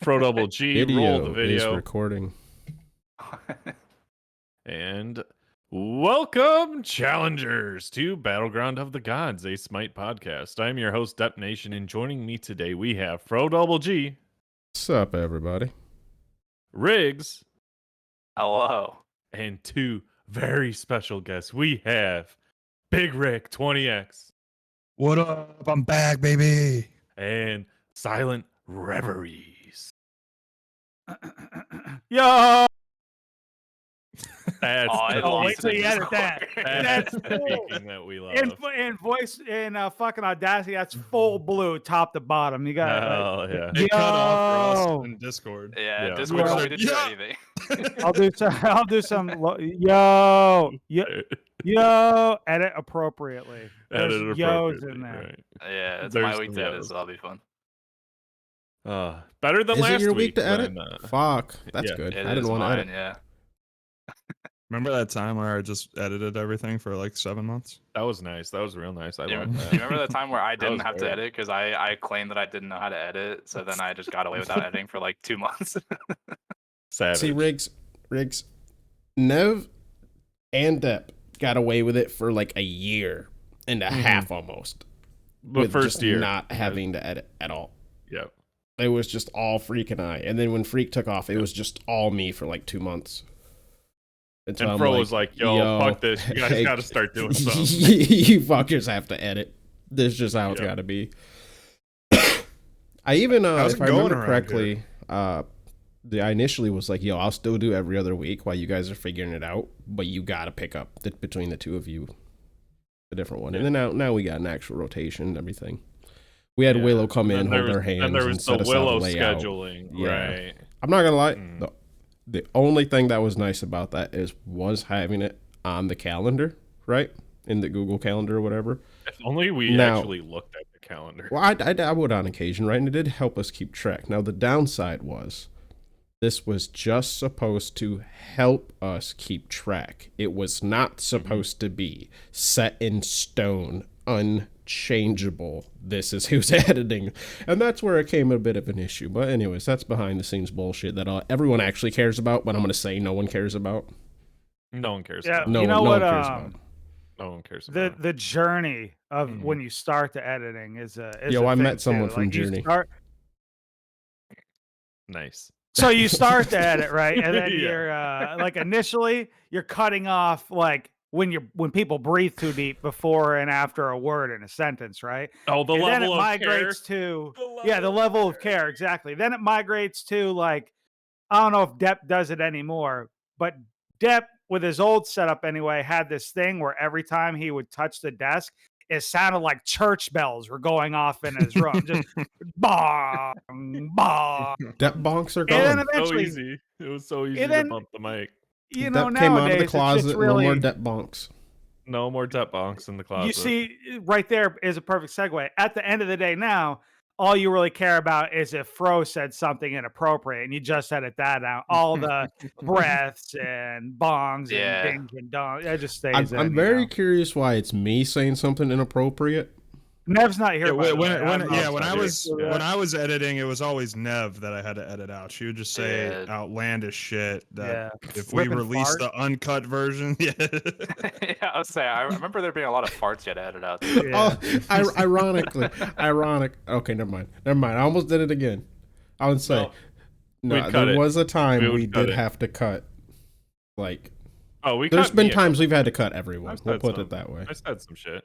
Pro Double G, roll the video. Is recording. And welcome, challengers, to Battleground of the Gods, a Smite podcast. I'm your host, Dep Nation, and joining me today we have Pro Double G. What's up, everybody? Riggs. Hello. And two very special guests. We have BigRick20x. What up? I'm back, baby. And SilentReveries. Yo! That's wait till you edit that. That's the full. speaking that we love. In voice, in fucking Audacity, that's full blue, top to bottom. You got Oh, yeah. It cut off for Yo! us in Discord. Yeah, Yeah. Discord told me to do Yeah. anything. I'll do some. Yo, edit appropriately. There's Edit yo's appropriately, in there. right. Yeah, it's There's my week some to edit, yos. so that'll be fun. Better than Is last it your week to edit? when, Fuck, that's yeah, good. It I didn't is want to mine, edit. yeah. Remember that time where I just edited everything for like 7 months? That was nice. That was real nice. I You love that. remember the time where I That was didn't have to great. edit because I claimed that I didn't know how to edit, so then I just got away without editing for like 2 months. Savage. See, Riggs, Nev and Depp got away with it for like a year and a half almost. the with first just year. not having to edit at all. Yep. It was just all Freak and I. And then when Freak took off, it was just all me for like 2 months. Until And I'm Fro was like, yo, fuck this. You guys hey, got to start doing something. You fuckers have to edit. This is just how it's Yeah. got to be. I even, How's if it I going remember around correctly, I initially was like, yo, I'll still do every other week while you guys are figuring it out, but you got to pick up between the two of you a different one. And then now we got an actual rotation and everything. We had Yeah. Willow come in, And there hold our was- hands, and there was set the us out a Willow layout. scheduling. Yeah. Right. I'm not gonna lie. Mm. The only thing that was nice about that was having it on the calendar, right? In the Google Calendar or whatever. If only we Now- actually looked at the calendar. Well, I would on occasion, right? And it did help us keep track. Now, the downside was this was just supposed to help us keep track. It was not supposed to be set in stone, unchangeable. This is who's editing. And that's where it came a bit of an issue. But anyways, that's behind the scenes bullshit that everyone actually cares about, but I'm going to say no one cares about. No one cares. Yeah, about No, you know no what? one cares about. No one cares. About The journey of Mhm. when you start the editing is a. Yo, I thing, met someone too. from Like, you Journey. Nice. So you start to edit, right? And then Yeah. you're like initially you're cutting off like when people breathe too deep before and after a word in a sentence, right? Oh, the And then it level of migrates care. to The the level of care, exactly. Then it migrates to like I don't know if Depp does it anymore, but Depp with his old setup anyway had this thing where every time he would touch the desk, it sounded like church bells were going off in his room, just bong, bong. That bonks are And then gone. So eventually, easy. It was so easy And to then- bump the mic. you know, Depp came out of nowadays the it's closet. just really No more Depp bonks. No more Depp bonks in the closet. you see right there is a perfect segue. At the end of the day, now all you really care about is if Fro said something inappropriate, and you just edit that out. All the breaths and bongs Yeah. and dings and dongs, it just stays. I'm in, very You know? curious why it's me saying something inappropriate. Nev's not here. Yeah, by the when, way. when, I'm yeah, not when I sorry. was Yeah. when I was editing, it was always Nev that I had to edit out. She would just say Yeah. outlandish shit that if we Ripping released fart. the uncut version, yeah. Yeah, I was saying, I remember there being a lot of farts you had to edit out. Too. Yeah. Oh, ironic. Okay, never mind. I almost did it again. I would say, We'd no, cut there it. was a time We we, would cut did it. have to cut. Like, Oh, we. there's cut been me a times couple we've had to cut everyone. I've We'll said put some. it that way. I said some shit.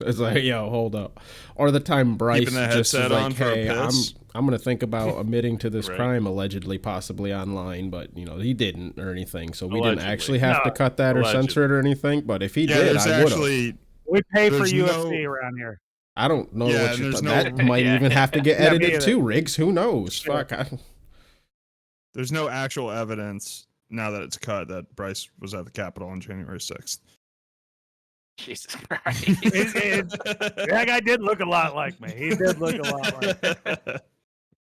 It's like, yo, hold up. Or the time Bryce Keeping the just is headset like, on for a hey, piss. I'm gonna think about admitting to this Right. crime allegedly, possibly online, but he didn't or anything. So we didn't Allegedly. actually have to No, cut that or censor it or anything. But if he Yeah, did, there's I would have. actually We pay for There's UFC no- around here. I don't know Yeah, what and you're there's talking. no- That might Yeah. even have to get Yeah, me edited either. too, Riggs. Who knows? Sure. Fuck. there's no actual evidence now that it's cut that Bryce was at the Capitol on January 6th. Jesus Christ. That guy did look a lot like me. He did look a lot like me.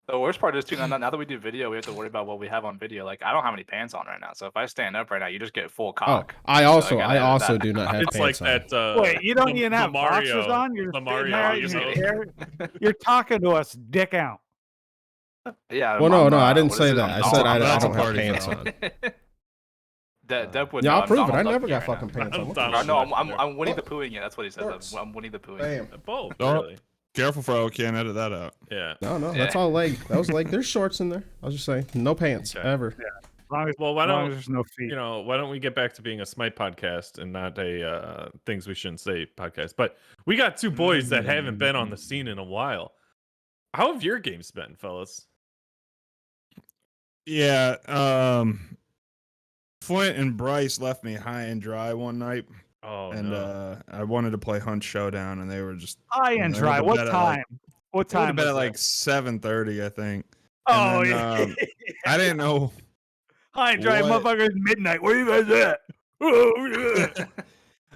The worst part is too now that we do video, we have to worry about what we have on video. Like I don't have any pants on right now, so if I stand up right now, you just get full Oh, cock. I So also I gotta edit that do not have It's like pants on. that. Wait, you don't even have Mario, boxers on? You're the sitting Mario there, episode. you're talking to us, dick out. Yeah. Well, no, I didn't what is say it? that. I I'm said Dom. I That's a don't have party pants foul. on. Dep would Yeah, know. I'll I'm prove it. I Donald never got Duck fucking right pants on. What the Donald now. fuck? No, I'm Duck. I'm Winnie the Poohing it. That's what he said. Works. I'm Winnie the Poohing. Bam. Both, Oh. really. Careful, Fro. Can't edit that out. Yeah. No, that's all leg. That was leg. There's shorts in there. I was just saying, no pants Okay. ever. As long as, Well, why as long don't as there's no feet. why don't we get back to being a Smite podcast and not a things we shouldn't say podcast? But we got two boys that haven't been on the scene in a while. How have your games been, fellas? Yeah. Flint and Bryce left me high and dry one night, Oh and no. I wanted to play Hunt Showdown, and they were just High and they dry. went to What bed at, time? What They went to time bed was at it? like 7:30, I think. Oh, And yeah. then, I didn't know. High and dry, what- motherfuckers. Midnight. Where you guys at? Oh, yeah.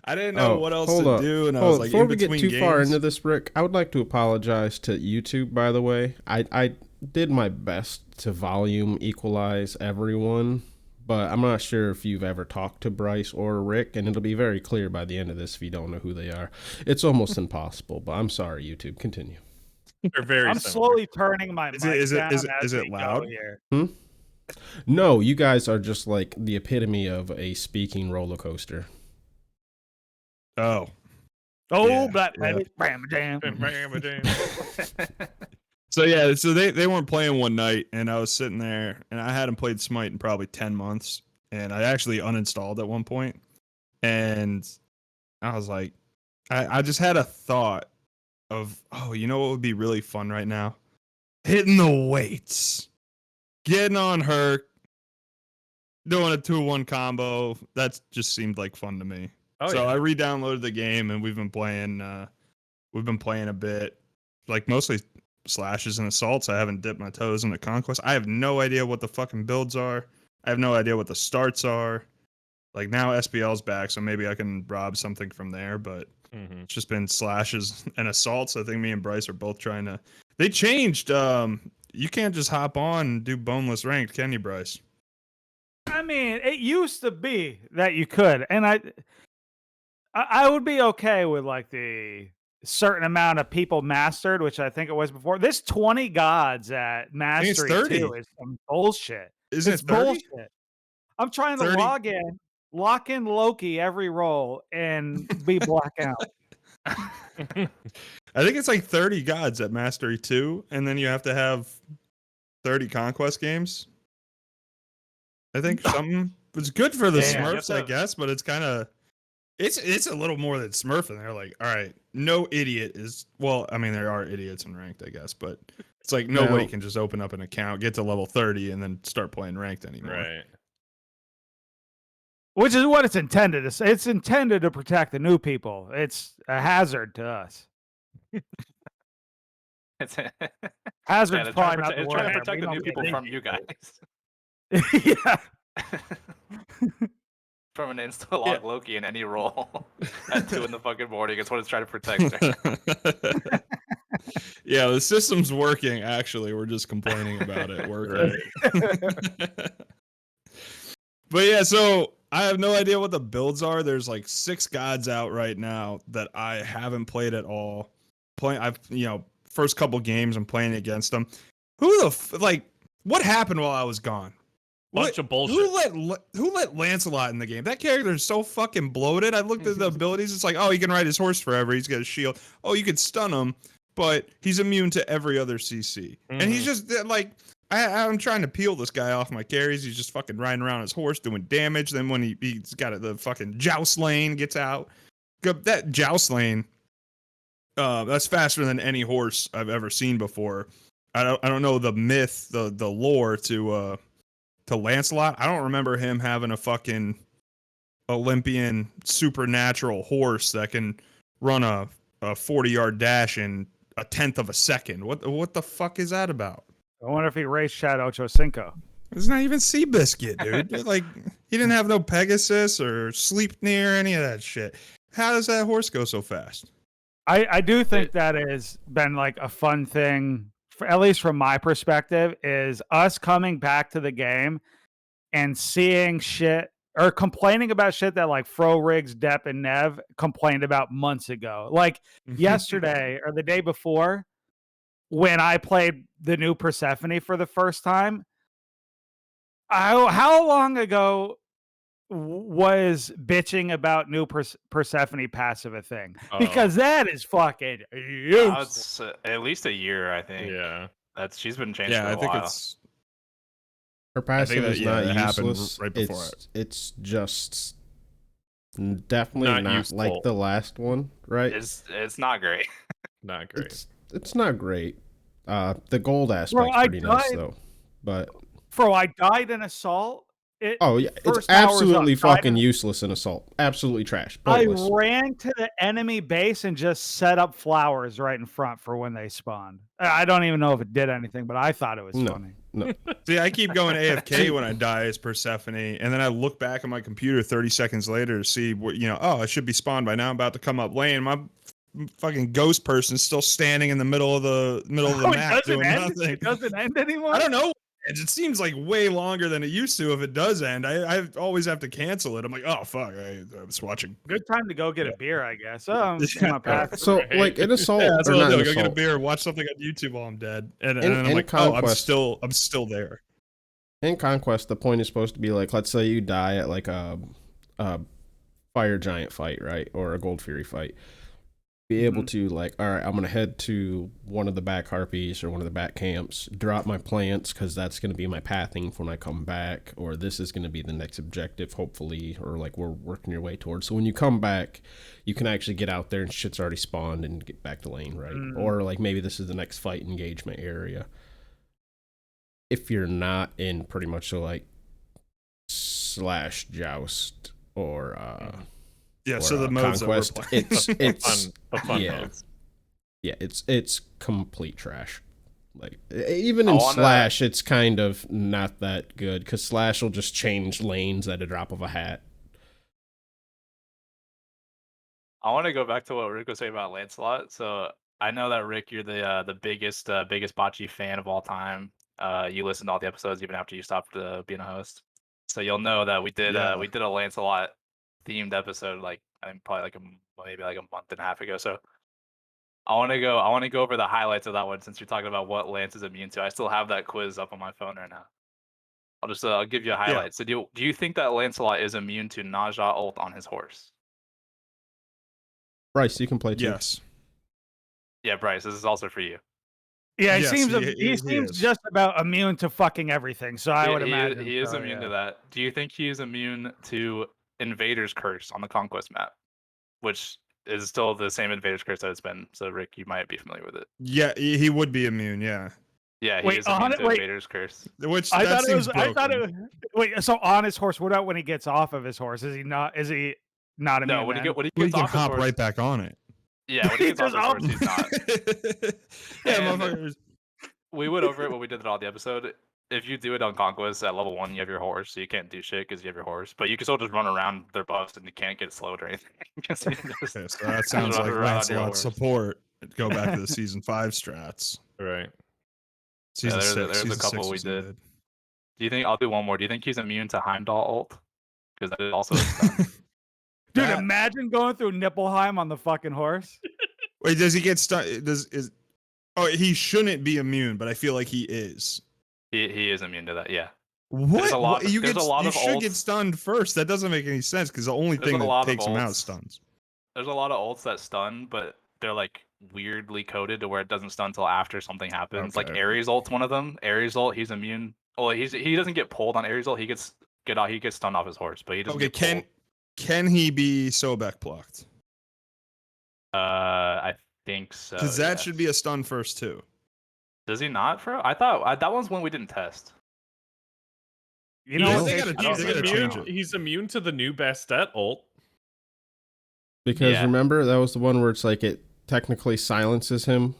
I didn't know what else to do, and I was like, before in we get between too far games. into this, Rick, I would like to apologize to YouTube. By the way, I did my best to volume equalize everyone, but I'm not sure if you've ever talked to Bryce or Rick, and it'll be very clear by the end of this if you don't know who they are. It's almost impossible, but I'm sorry, YouTube. Continue. They're very I'm similar. slowly turning my mic Is it down is as it we go loud? here. No, you guys are just like the epitome of a speaking roller coaster. Oh, Oh, Yeah, black yeah. baby. Bam, jam. so yeah, so they weren't playing one night, and I was sitting there, and I hadn't played Smite in probably 10 months, and I actually uninstalled at one point, and I was like, I just had a thought of, oh, you know what would be really fun right now? Hitting the weights, getting on her, doing a 2-1 combo. That just seemed like fun to me. Oh, So yeah. I re-downloaded the game, and we've been playing a bit, like mostly slashes and assaults. I haven't dipped my toes into Conquest. I have no idea what the fucking builds are. I have no idea what the starts are. Like now SPL's back, so maybe I can rob something from there, but Mhm. it's just been slashes and assaults. I think me and Bryce are both trying to. They changed. You can't just hop on and do boneless ranked, can you, Bryce? I mean, it used to be that you could, and I would be okay with like the certain amount of people mastered, which I think it was before. This 20 gods at it's mastery 30. too is some bullshit. Isn't It's it 30? bullshit. I'm trying to 30? lock in Loki every roll, and be blackout. I think it's like 30 gods at Mastery 2, and then you have to have 30 Conquest games. I think something was good for the Damn. You have Smurfs, I to- guess, but it's kind of it's a little more than Smurf, and they're like, all right, no idiot is well. I mean, there are idiots in ranked, I guess, but it's like nobody Now- can just open up an account, get to level 30, and then start playing ranked anymore. Right. Which is what it's intended to say. It's intended to protect the new people. It's a hazard to us. It's Hazard's they're probably trying to not the protect, word. they're trying to protect We the don't new get people it. from you guys. Yeah. From an insta log Loki in any role at 2 in the fucking morning. It's what it's trying to protect. There. Yeah, the system's working. Actually, we're just complaining about it working. But yeah, so I have no idea what the builds are. There's like 6 gods out right now that I haven't played at all. I've first couple games I'm playing against them. What happened while I was gone? Bunch of bullshit. Who let Lancelot in the game? That character is so fucking bloated. I looked at the abilities. It's like, oh, he can ride his horse forever. He's got a shield. Oh, you could stun him, but he's immune to every other CC. And he's just like, I'm trying to peel this guy off my carries. He's just fucking riding around his horse doing damage. Then when he's got the fucking joust lane gets out, that joust lane, that's faster than any horse I've ever seen before. I don't know the myth, the lore to Lancelot. I don't remember him having a fucking Olympian supernatural horse that can run a 40-yard dash in a tenth of a second. What the fuck is that about? I wonder if he raced Shadow Chocinco. It's not even Seabiscuit, dude. Like, he didn't have no Pegasus or Sleipnir, any of that shit. How does that horse go so fast? I do think that has been like a fun thing, at least from my perspective, is us coming back to the game and seeing shit or complaining about shit that like Fro, Riggs, Depp, and Nev complained about months ago. Like yesterday or the day before, when I played the new Persephone for the first time. How long ago was bitching about new Persephone passive a thing? Because that is fucking huge. It's at least a year, I think. Yeah. She's been changed Yeah, for a I think while. it's. Her passive is not it happened useless. right before it's just definitely not useful. like the last one, right? It's not great. Not great. It's not great. The gold aspect's Bro, I pretty nice died- though. But Bro, I died in Assault. oh yeah, it's First powers up, absolutely tried fucking to- useless in assault. Absolutely trash. I Pointless. ran to the enemy base and just set up flowers right in front for when they spawned. I don't even know if it did anything, but I thought it was funny. No. See, I keep going AFK when I die as Persephone, and then I look back on my computer 30 seconds later to see what I should be spawned by now. I'm about to come up lane. My fucking ghost person's still standing in the middle of the map doing nothing. It doesn't end anymore. I don't know. It seems like way longer than it used to. If it does end, I always have to cancel it. I'm like, oh fuck, I was watching. Good time to go get a beer, I guess. Oh, in my path. So like in assault, Yeah, that's or what not I'll in do. Go get a assault. beer, watch something on YouTube while I'm dead, and In then I'm like, Conquest- I'm still there. In Conquest, the point is supposed to be like, let's say you die at like a fire giant fight, right, or a gold fury fight. Be able to like, all right, I'm gonna head to one of the back harpies or one of the back camps, drop my plants because that's gonna be my pathing when I come back, or this is gonna be the next objective, hopefully, or like we're working your way towards. So when you come back, you can actually get out there and shit's already spawned and get back to lane, right? Or like maybe this is the next fight engagement area. If you're not in pretty much so like slash joust or Yeah, or, so the modes Conquest, that we're playing. it's Fun yeah. modes. yeah, it's complete trash. Like even I in wanna- Slash, it's kind of not that good because Slash will just change lanes at a drop of a hat. I want to go back to what Rick was saying about Lancelot. So I know that Rick, you're the biggest bocce fan of all time. You listen to all the episodes even after you stopped being a host. So you'll know that we did a Lancelot themed episode like I think probably maybe like a month and a half ago. So I want to go over the highlights of that one since you're talking about what Lance is immune to. I still have that quiz up on my phone right now. I'll give you a highlight. So do you think that Lancelot is immune to Naja ult on his horse? Bryce, you can play too. Yes. Yeah, Bryce, this is also for you. Yeah, Yes, he seems is. just about immune to fucking everything. So I would imagine he is so, immune yeah. to that. Do you think he is immune to Invader's Curse on the Conquest map, which is still the same Invader's Curse that it's been? So Rick, you might be familiar with it. Yeah, he would be immune. Yeah. Yeah, he Wait, is immune to wait. Invader's Curse. Which I that thought it seems was. I thought it broken. was. Wait, so on his horse, what about when he gets off of his horse? Is he not immune? No, when he then? when he We gets can off his hop horse, right back on it. yeah, when he He gets off his just horse, he's not. Yeah, And- motherfuckers. We went over it when we did it on the episode. If you do it on Conquest at level 1, you have your horse, so you can't do shit because you have your horse. But you can still just run around their buffs and you can't get slowed or anything. 'Cause you just- Okay, so that sounds run like around on your Lancelot horse. support. Go back to the season 5 strats. Right. Season there's 6. a season couple 6 we was did. good. Do you think I'll do one more? Do you think he's immune to Heimdall ult? Because that is also a stun. Dude, That- imagine going through Nibelheim on the fucking horse. Wait, does he get stuck? Oh, he shouldn't be immune, but I feel like he is. He is immune to that. Yeah. What? a lot- You there's a lot you of should get ults. stunned first. That doesn't make any sense because the only There's thing a lot that of takes him out is ults. stuns. There's a lot of ults that stun, but they're like weirdly coded to where it doesn't stun until after something happens. Like Okay. Ares ult's one of them. Ares ult, he's immune. Well, he doesn't get pulled on Ares ult. He gets stunned off his horse, but he doesn't Okay, get can he be Sobek plucked? pulled. I think so. Because that yes. should be a stun first too. Does he not? I thought that one's one we didn't test. You Yeah, know, they it's- gotta- they gotta change it. He's immune to the new Bastet ult. Because Yeah. remember, that was the one where it's like it technically silences him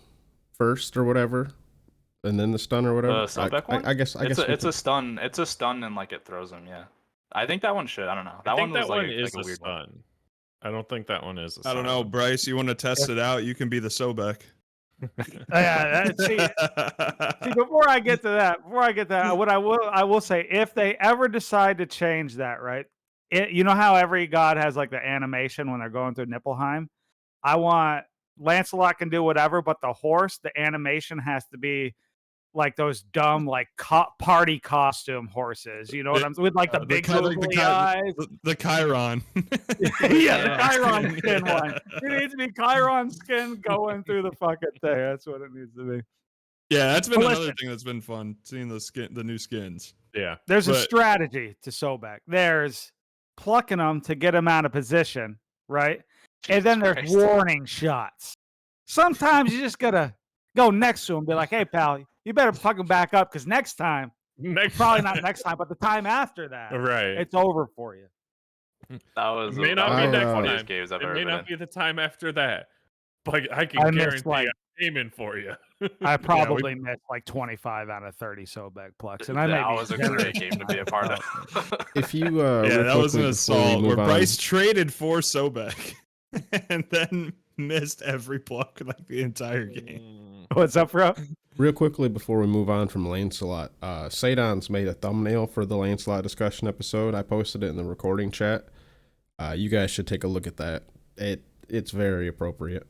first or whatever, and then the stun or whatever. Sobek one? I guess It's we a could- stun. It's a stun and like it throws him. Yeah. I think that one should. I don't know. That I think one was that like, one is like a a weird one. stun. I don't think that one is a I don't know, stun. Bryce. You want to test it out? You can be the Sobek. yeah, see, before I get to that, what I will say, if they ever decide to change that, right? You know how every god has like the animation when they're going through Nibelheim? I want Lancelot can do whatever, but the horse, the animation has to be like those dumb like party costume horses. You know what I'm with like the big googly eyes. The Chiron. Yeah, the Chiron skin one. It needs to be Chiron skin going through the fucking thing. That's what it needs to be. Yeah, that's been another thing that's been fun, seeing the new skins. Yeah. There's a strategy to Sobek. There's plucking them to get them out of position, right? And then there's warning shots. Sometimes you just gotta go next to him and be like, hey, pal, you better fucking back up because next time, probably not next time, but the time after that, right, it's over for you. That was may not be next funniest time. games I've It ever may been not in. be the time after that, but I can guarantee I'm aiming for you. I probably missed like 25 out of 30 Sobek plucks, and I That maybe was a great game to be a part of. If you yeah, that was an assault where Bryce on. traded for Sobek and then missed every block like the entire game. What's up, bro? Real quickly before we move on from Lancelot, Sadon's made a thumbnail for the Lancelot discussion episode. I posted it in the recording chat. You guys should take a look at that. It's very appropriate.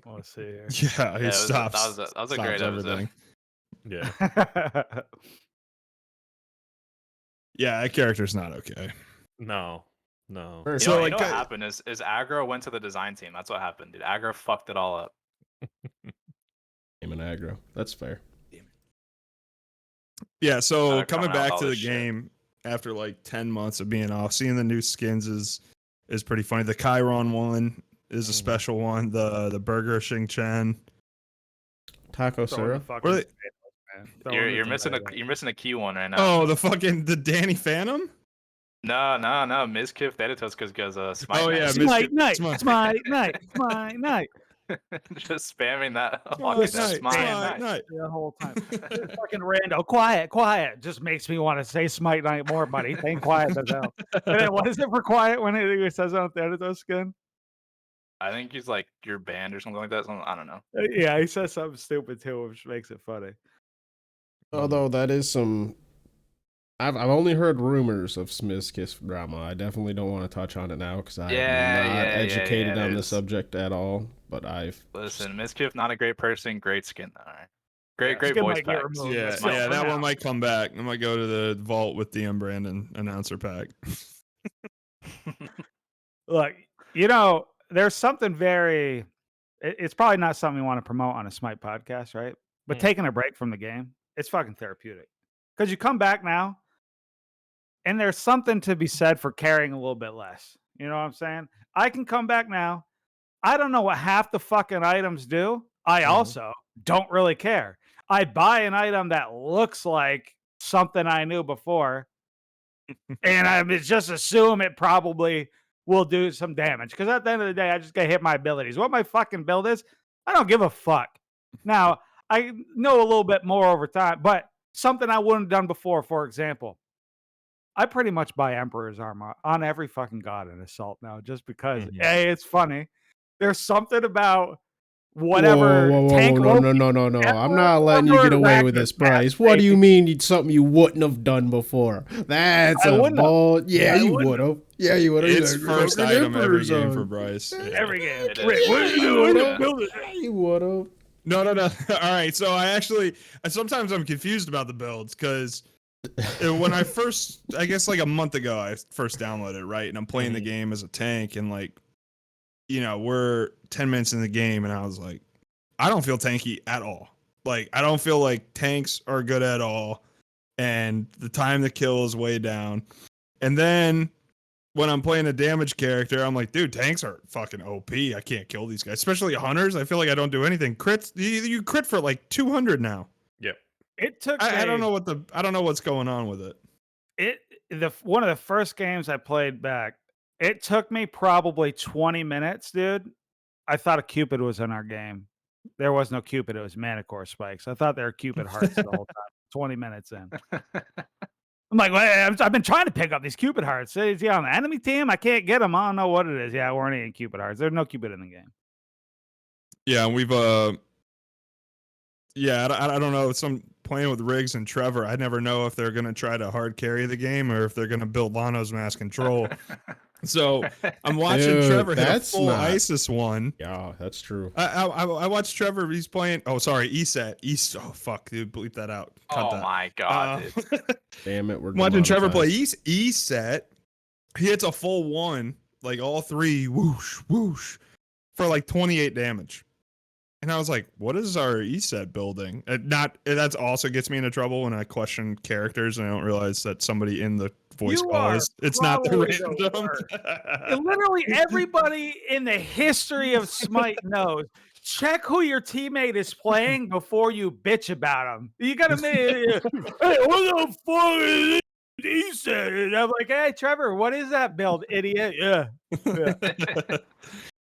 Let's see here. Yeah, it stops. That was a great everything. episode. Yeah. Yeah, that character's not okay. No. So you know what happened is Aggro went to the design team. That's what happened, dude. Aggro fucked it all up. Aim and aggro. That's fair. Yeah, so Coming coming back out to all the this shit. game after like 10 months of being off, seeing the new skins is pretty funny. The Chiron one is a special one. The Burger Xing Chen. Taco Sarah. You're missing a key one right now. Oh, the Danny Phantom? No, Mizkif Thanatos because Smite. Oh, yeah, Smite night, Smite. Smite night, Smite night. Just spamming that. Smite night. The whole time. Fucking rando. Quiet. Just makes me want to say Smite night more, buddy. Ain't quiet as hell. And then what is it for quiet when it says on Thanatos skin? I think he's like your band or something like that. I don't know. Yeah, he says something stupid too, which makes it funny. Although that is some, I've only heard rumors of Smith's Kiss drama. I definitely don't want to touch on it now because I'm not educated on the subject at all. But listen, Mizkif, not a great person, great skin though. Right? Great voice pack. Yeah, that one might come back. I might go to the vault with DM Brandon announcer pack. Look, there's something very. It's probably not something we want to promote on a Smite podcast, right? But taking a break from the game, it's fucking therapeutic. Because you come back now, and there's something to be said for caring a little bit less. You know what I'm saying? I can come back now. I don't know what half the fucking items do. I also don't really care. I buy an item that looks like something I knew before, and I just assume it probably will do some damage. Because at the end of the day, I just gotta hit my abilities. What my fucking build is, I don't give a fuck. Now, I know a little bit more over time, but something I wouldn't have done before, for example, I pretty much buy Emperor's Armor on every fucking god in Assault now, just because, A, it's funny. There's something about whatever tank. No. I'm not letting you get away with this, Bryce. What do you mean it's something you wouldn't have done before? That's a bold. Yeah, you would have. Yeah, you would have. It's first item every game for Bryce. Every game. You would have. No. All right, so sometimes I'm confused about the builds because when I first, I guess like a month ago, I first downloaded it, right? And I'm playing the game as a tank, and like, we're 10 minutes in the game, and I was like, I don't feel tanky at all. Like, I don't feel like tanks are good at all, and the time to kill is way down. And then when I'm playing a damage character, I'm like, dude, tanks are fucking OP. I can't kill these guys, especially hunters. I feel like I don't do anything. Crits, you crit for like 200 now. Yep. It took. I don't know what's going on with it. One of the first games I played back, it took me probably 20 minutes, dude. I thought a Cupid was in our game. There was no Cupid. It was Manicore spikes. I thought they were Cupid hearts the whole time. 20 minutes in. I'm like, well, I've been trying to pick up these Cupid hearts. Is he on the enemy team? I can't get him. I don't know what it is. Yeah, we're any Cupid hearts. There's no Cupid in the game. Yeah, and we've I don't know. Some playing with Riggs and Trevor, I never know if they're gonna try to hard carry the game or if they're gonna build Lano's mass control. So I'm watching Dude, Trevor hit a that's full not- ISIS one. Yeah, that's true. I watched Trevor. He's playing. Oh, sorry, ESET. Oh, fuck, dude, bleep that out. Cut Oh that. my god, dude. Damn it, we're Watching Trevor play demonetized. ESET. He hits a full one, like all three, whoosh, whoosh, for like 28 damage. And I was like, what is our ESET building? That's also gets me into trouble when I question characters and I don't realize that somebody in the voice You call are is, it's not the probably the random. worst. Literally everybody in the history of Smite knows. Check who your teammate is playing before you bitch about him. You gotta make, hey, what the fuck is it? He said it. I'm like, hey, Trevor, what is that build, idiot? Yeah.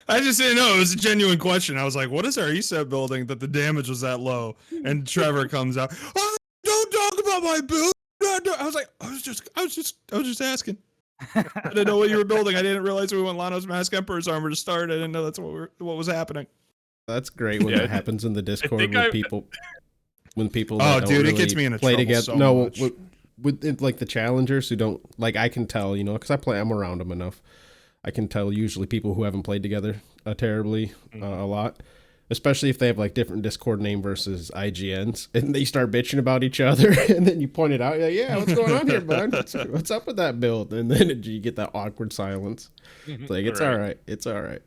I just didn't know. It was a genuine question. I was like, what is our ESET building that the damage was that low? And Trevor comes out, oh, don't talk about my build. I was like, I was just asking. I didn't know what you were building. I didn't realize we went Lano's Mask Emperor's armor to start. I didn't know that's what was happening. That's great when that happens in the Discord with people. When people Oh, that don't dude, it really gets me in play trouble together. so No, much. with like the challengers who don't like, I can tell, you know, because I'm around them enough. I can tell usually people who haven't played together terribly a lot, especially if they have like different Discord name versus IGNs, and they start bitching about each other, and then you point it out, you're like, yeah, what's going on here, bud? What's up with that build? And then you get that awkward silence. It's like, it's all right, it's all right.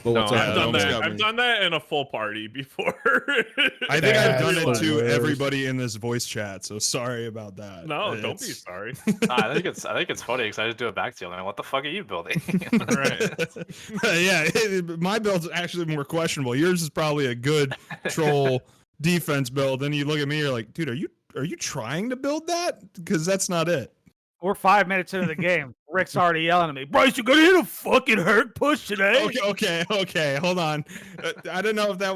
But No, what's I've up, done Elvis? that. I've done that in a full party before. I think I've done That's it the to worst. everybody in this voice chat, so sorry about that. No, don't be It's- sorry. I think it's funny because I just do it back to you. I'm like, what the fuck are you building? Right. Yeah, my build's actually more questionable. Yours is probably a good troll defense build. And you look at me, you're like, dude, are you trying to build that? Because that's not it. We're 5 minutes into the game. Rick's already yelling at me. Bryce, you gonna hit a fucking hurt push today? Okay. Hold on. I don't know if that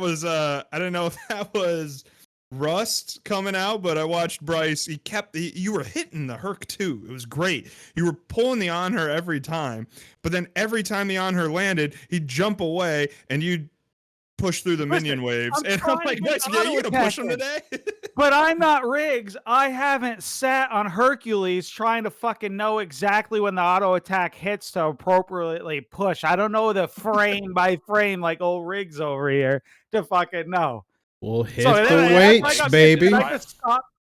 was Rust coming out, but I watched Bryce. You were hitting the Herc too. It was great. You were pulling the on her every time, but then every time the on her landed, he'd jump away and you'd push through the minion waves. I'm And I'm trying like, to Bryce, get you gonna push him auto-attack today? But I'm not Riggs. I haven't sat on Hercules trying to fucking know exactly when the auto attack hits to appropriately push. I don't know the frame by frame like old Riggs over here to fucking know. We'll hit So the then weights, I'm- baby. and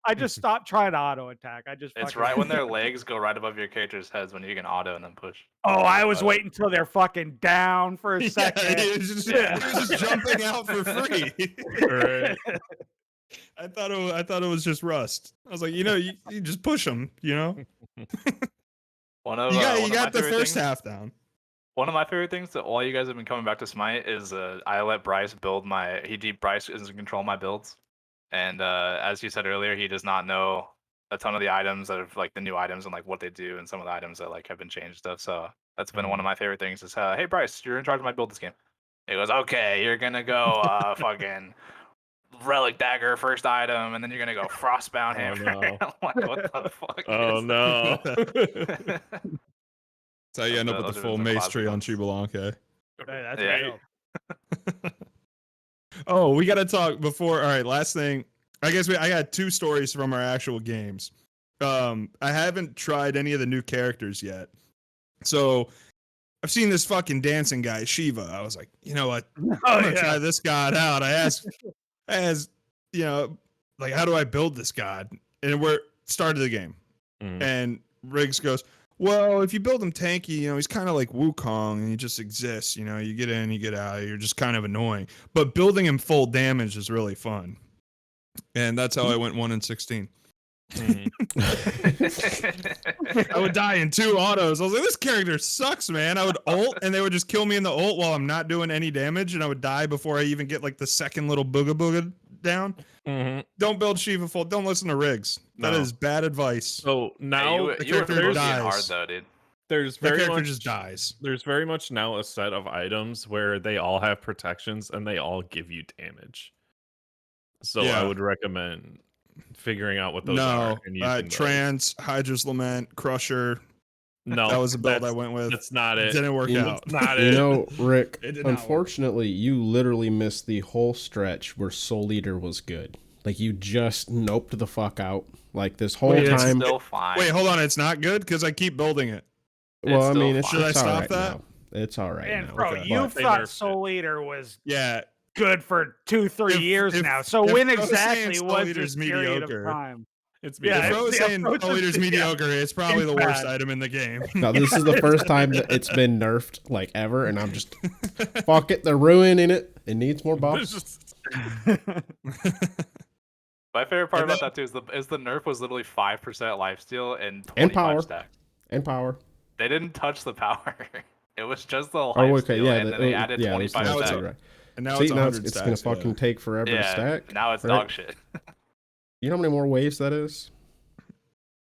I just stopped trying to auto attack. I just It's fucking- right when their legs go right above your character's heads when you can auto and then push. Oh, I was waiting until they're fucking down for a second. He was just jumping out for free. Right. I thought it was just Rust. I was like, you just push them, One of You one of my got the favorite first things- half down. One of my favorite things that while you guys have been coming back to Smite is I let Bryce build Bryce is in control of my builds, and as you said earlier, he does not know a ton of the items that are like the new items and like what they do, and some of the items that like have been changed and stuff. So that's been one of my favorite things. Is hey Bryce, you're in charge of my build this game. He goes, okay, you're gonna go fucking relic dagger first item, and then you're gonna go frostbound hammer. no. I'm like, what the fuck? Oh is no. this? That's how you end up with the Those are full the mace classic tree on ones. Chibalanque. Hey, that's Yeah. real. Oh, we got to talk before. All right, last thing. I guess I got two stories from our actual games. I haven't tried any of the new characters yet. So I've seen this fucking dancing guy, Shiva. I was like, you know what? I'm gonna try this god out. I asked, like, how do I build this god? And we're started the game. And Riggs goes, well, if you build him tanky, he's kind of like Wukong and he just exists. You get in, you get out. You're just kind of annoying. But building him full damage is really fun. And that's how I went 1-16. I would die in 2 autos. I was like, this character sucks, man. I would ult and they would just kill me in the ult while I'm not doing any damage, and I would die before I even get like the second little booga booga down. Don't build Shiva full. Don't listen to Riggs. That No. is bad advice. So now you character were being dies. hard though, dude. there's That very character much just dies. There's very much now a set of items where they all have protections and they all give you damage. So Yeah. I would recommend figuring out what those are and using those. Trance, Hydra's Lament, Crusher. No, That was the build I that's- went with. That's not it. Didn't work You- out. That's not You it. know, Rick, It did not work. unfortunately, you literally missed the whole stretch where Soul Eater was good. Like, you just noped the fuck out. Like, this whole It's time. still fine. Wait, hold on. It's not good because I keep building it. Well, I still mean, it's, fine. Should I it's all stop right that? now. It's all right And now. bro, Okay. you But they thought nerfed it. Soul Eater was Yeah. good for 2-3 years now. So if when Fro is saying exactly Soul was Eater's this period of mediocre, time? It's Yeah, If mediocre. Fro is the saying approach Soul is- Eater's yeah. mediocre, it's probably It's the worst bad. item in the game. Now, this is the first time that it's been nerfed like ever, and I'm just fuck it. They're ruining it. It needs more There's buffs. just- My favorite part And about that too is the nerf was literally 5% lifesteal and 25 And power. stack. And power. They didn't touch the power. It was just the lifesteal, Oh, okay, yeah. and then they added yeah, there's 25 Now it's stack. too, right. And now See, it's now 100 it's gonna stacks, fucking take forever to Yeah, stack. now it's right? dog shit. You know how many more waves that is?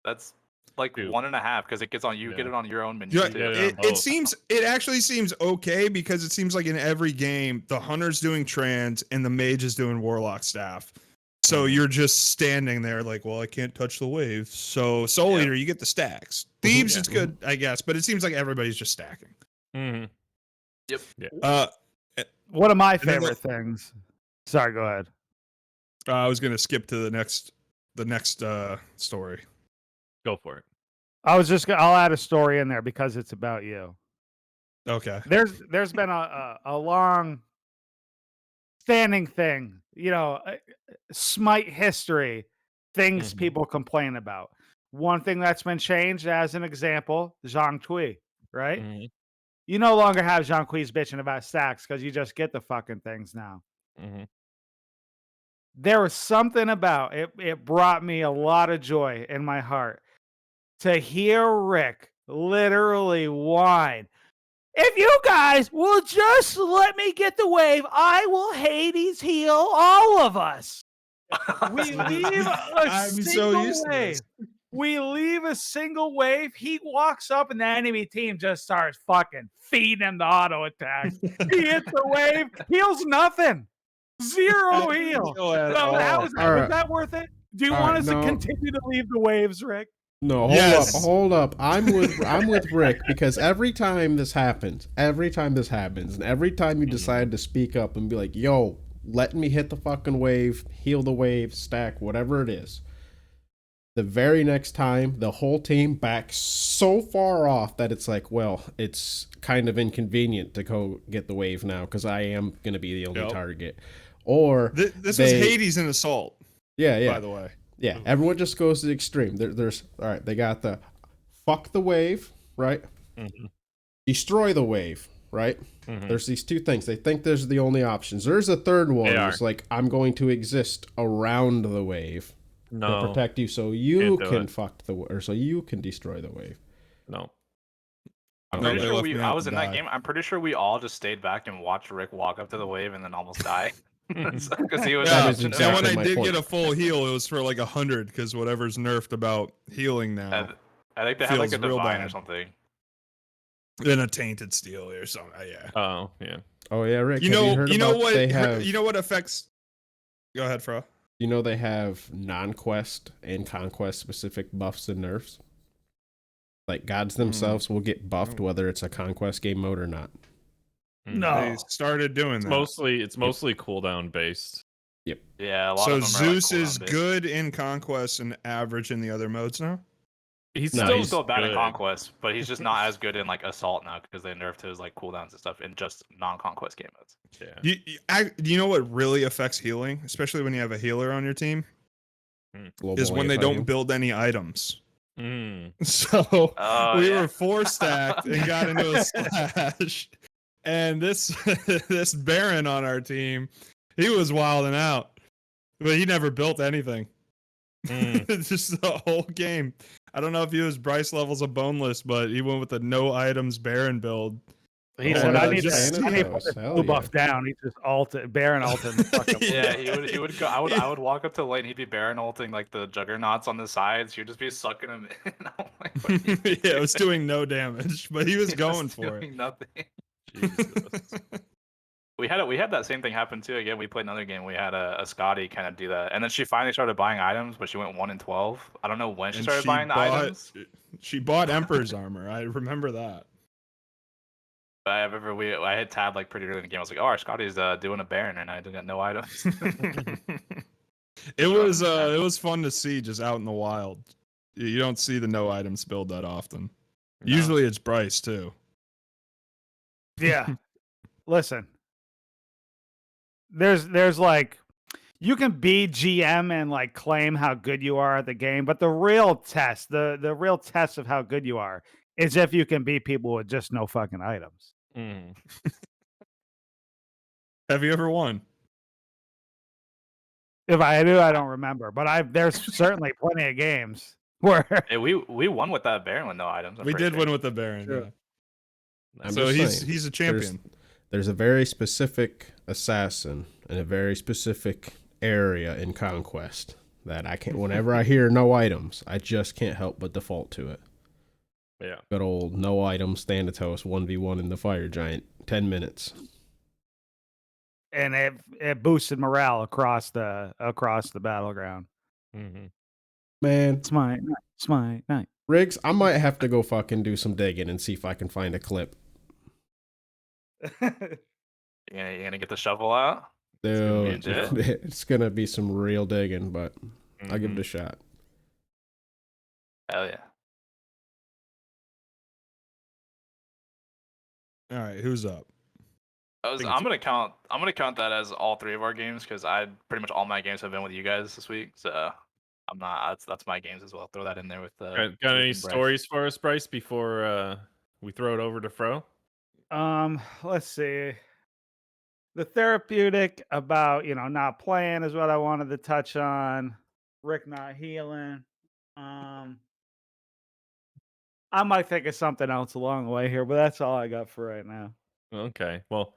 That's like Dude. 1.5 because it gets on you Yeah. get it on your own menu Yeah, too. Yeah, it both. seems it actually seems okay because it seems like in every game the hunter's doing trans and the mage is doing warlock staff. So you're just standing there like, well, I can't touch the wave. So Soul Yeah. Eater, you get the stacks. Thieves, Yeah. it's good, I guess, but it seems like everybody's just stacking. Mhm. One of my And then favorite things. Sorry, go ahead. I was gonna skip to the next story. Go for it. I'll add a story in there because it's about you. Okay. There's been a long standing thing, Smite history, things Mhm. people complain about. One thing that's been changed, as an example, Zhang Kui, right? Mhm. You no longer have Zhang Kui's bitching about stacks because you just get the fucking things now. Mhm. There was something about it. It brought me a lot of joy in my heart to hear Rick literally whine. If you guys will just let me get the wave, I will Hades heal all of us. We leave a I'm so single used to wave. this. We leave a single wave. He walks up, and the enemy team just starts fucking feeding him the auto attack. He hits the wave, heals nothing. Zero heal. Heal at So how all. was that? All Was right. that worth it? Do you All want right, us no. to continue to leave the waves, Rick? No, hold Yes. up, hold up. I'm with Rick because every time this happens, and every time you decide to speak up and be like, "Yo, let me hit the fucking wave, heal the wave, stack, whatever it is," the very next time, the whole team backs so far off that it's like, well, it's kind of inconvenient to go get the wave now because I am gonna be the only Yep. target. Or This was they- Hades in Assault, yeah, by the way. yeah, everyone just goes to the extreme. There's all right. They got the fuck the wave, right? Mhm. Destroy the wave, right? Mhm. There's these two things. They think there's the only options. There's a third one. They are. It's like I'm going to exist around the wave to No. protect you, so you Can't do can it. fuck the or so you can destroy the wave. No. I'm No, pretty they sure left me I out was to in that die. game. I'm pretty sure we all just stayed back and watched Rick walk up to the wave and then almost die. Because he was That Yeah, is option- exactly and when I my did point. get a full heal, it was for like 100 because whatever's nerfed about healing now. I think they had like a Feels real divine or bad. something. Then a tainted steel or something. Yeah. Oh, yeah. Oh yeah, Rick. You have know, heard you know about what? they have? You know what affects? Go ahead, Fro. You know they have non-quest and conquest specific buffs and nerfs. Like gods themselves will get buffed whether it's a conquest game mode or not. Mhm. No. They started doing It's that. mostly cooldown based. Yeah, a lot So of them are, like, Zeus is cooldown-based. good in conquest and average in the other modes now. He's No, Still, he's still bad in good. conquest, but he's just not as good in like assault now because they nerfed his like cooldowns and stuff in just non-conquest game modes. Yeah. You know what really affects healing, especially when you have a healer on your team, Global is when they anti-heal. don't build any items. Mm. So Oh, we yeah. were 4-stacked and got into a slash, and this this Baron on our team, he was wilding out, but he never built anything. Mm. Just the whole game. I don't know if he was Bryce levels of boneless, but he went with the no items Baron build. He Oh, said, no, "I need just to put Thanatos, this hell blue yeah. buff down." He just ulted Baron ulted. and fucking Yeah, he would go. I would walk up to the lane. He'd be Baron ulting like the juggernauts on the sides. He would just be sucking him in. I'm like, what are you Yeah, it was doing? doing no damage, but he was He going for it. doing Nothing. Jesus. We had that same thing happen too. Again, we played another game. We had a Scotty kind of do that, and then she finally started buying items, but she went 1-12. I don't know when she And started buying the bought- items. She bought Emperor's armor. I remember that. But I had tabbed like pretty early in the game. I was like, oh, our Scotty's doing a Baron, and I got no items. It was fun to see just out in the wild. You don't see the no items build that often. No. Usually it's Bryce too. Yeah. Listen. There's like you can be GM and like claim how good you are at the game, but the real test, the real test of how good you are is if you can beat people with just no fucking items. Mm. Have you ever won? If I do, I don't remember, but there's certainly plenty of games where Hey, we won with that Baron with no items. I'm We pretty did sure. win with the Baron. Sure. Yeah. I'm So just saying, he's a champion. There's a very specific assassin in a very specific area in Conquest that I can't. Whenever I hear no items, I just can't help but default to it. Yeah. Good old no items Thanatos 1v1 in the Fire Giant, 10 minutes. and it boosted morale across the battleground. Mm-hmm. Man, Smite night. Riggs, I might have to go fucking do some digging and see if I can find a clip. You gonna get the shovel out? Dude, gonna be it's gonna be some real digging, but I'll give it Mm-hmm. a shot. Hell yeah. All right, who's up? I'm gonna count that as all three of our games because pretty much all my games have been with you guys this week. So I'm not. That's my games as well. Throw that in there with. Got Rick any and Bryce. stories for us, Bryce, before we throw it over to Fro? Let's see. The therapeutic about not playing is what I wanted to touch on. Rick not healing. I might think of something else along the way here, but that's all I got for right now. Okay. Well,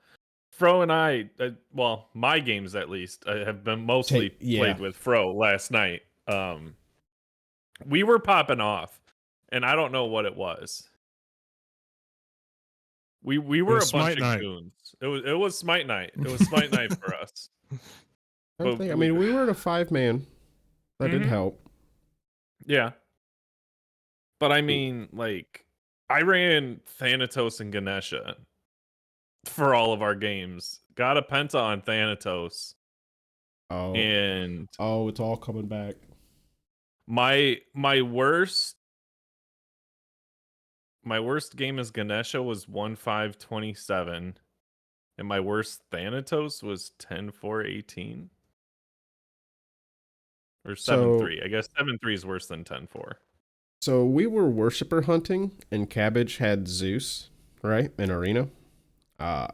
Fro and I, well, my games at least, have been mostly played with Fro last night. We were popping off, and I don't know what it was. We were a was bunch Smite of night. goons. It was Smite night. It was Smite night for us. I mean, we were in a 5-man. That did Mhm. help. Yeah. But I mean, like, I ran Thanatos and Ganesha for all of our games. Got a penta on Thanatos. Oh, And it's all coming back. my worst game as Ganesha was 1-5-27. And my worst Thanatos was 10-4-18. Or 7-3. I guess 7-3 is worse than 10-4. So we were worshiper hunting, and Cabbage had Zeus, right, in Arena. And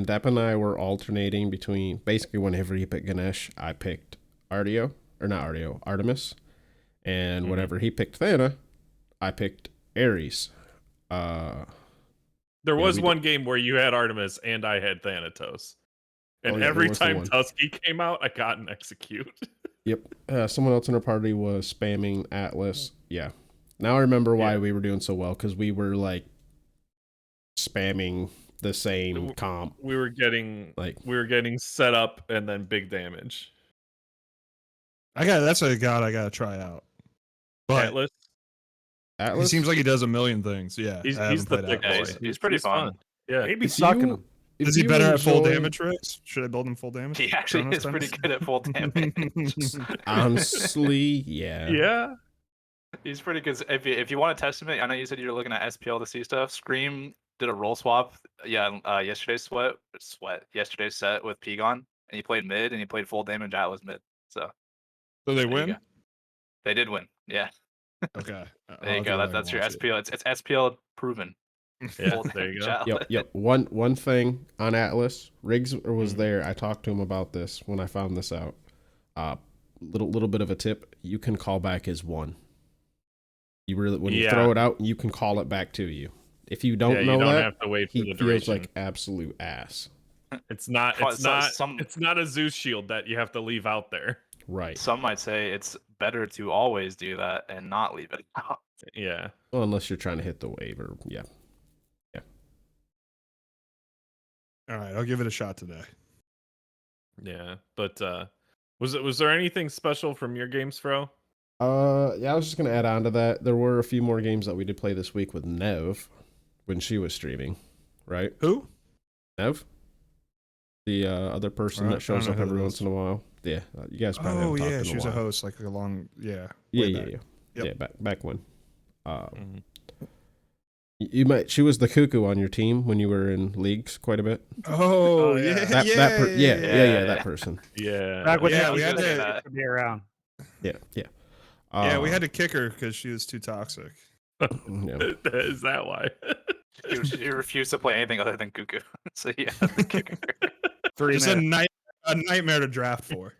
Depp and I were alternating between, basically whenever he picked Ganesh, I picked Artemis. And whenever he picked Thana, I picked Ares. There was one game where you had Artemis and I had Thanatos. And every time Tusky came out, I got an execute. Yep. Someone else in our party was spamming Atlas. Yeah. Now I remember why we were doing so well, because we were like spamming the same comp. We were getting set up and then big damage. That's a god I gotta try out. But Atlas. he seems like he does a million things. Yeah, He's I haven't the played thick Atlas. boy. He's pretty fun. Yeah. He'd be sucking them. Is he better at full damage tricks? Should I build him full damage? He actually is pretty good at full damage. Honestly, yeah. Yeah. He's pretty good. If you want a testament, I know you said you're looking at SPL to see stuff. Scream did a roll swap. Yesterday's yesterday's set with Pegon, and he played mid and he played full damage Atlas mid. So they win. They did win. Yeah. Okay. There you go. That's your SPL. It's SPL proven. Yeah, there you go. Yep. One thing on Atlas, Riggs was there. I talked to him about this when I found this out. Little bit of a tip: you can call back as one. When you throw it out, you can call it back to you. If you don't know that, have to wait for he the feels duration. like absolute ass. It's not a Zeus shield that you have to leave out there. Right. Some might say it's better to always do that and not leave it out. Yeah. Well, unless you're trying to hit the wave or All right, I'll give it a shot today. Yeah, but was there anything special from your games, Fro? Yeah, I was just gonna add on to that. There were a few more games that we did play this week with Nev when she was streaming, right? Who? Nev, the other person that shows up every once in a while. Yeah, you guys probably haven't talked in a while. She was a host like a long Yeah, back when. You might. She was the cuckoo on your team when you were in leagues quite a bit. Oh yeah, that person. Yeah. Back when Yeah, we we had had to be around. Yeah. Yeah, we had to kick her because she was too toxic. Yeah. Is that why? She refused to play anything other than Cuckoo. So yeah, the kicker. Just a nightmare to draft for.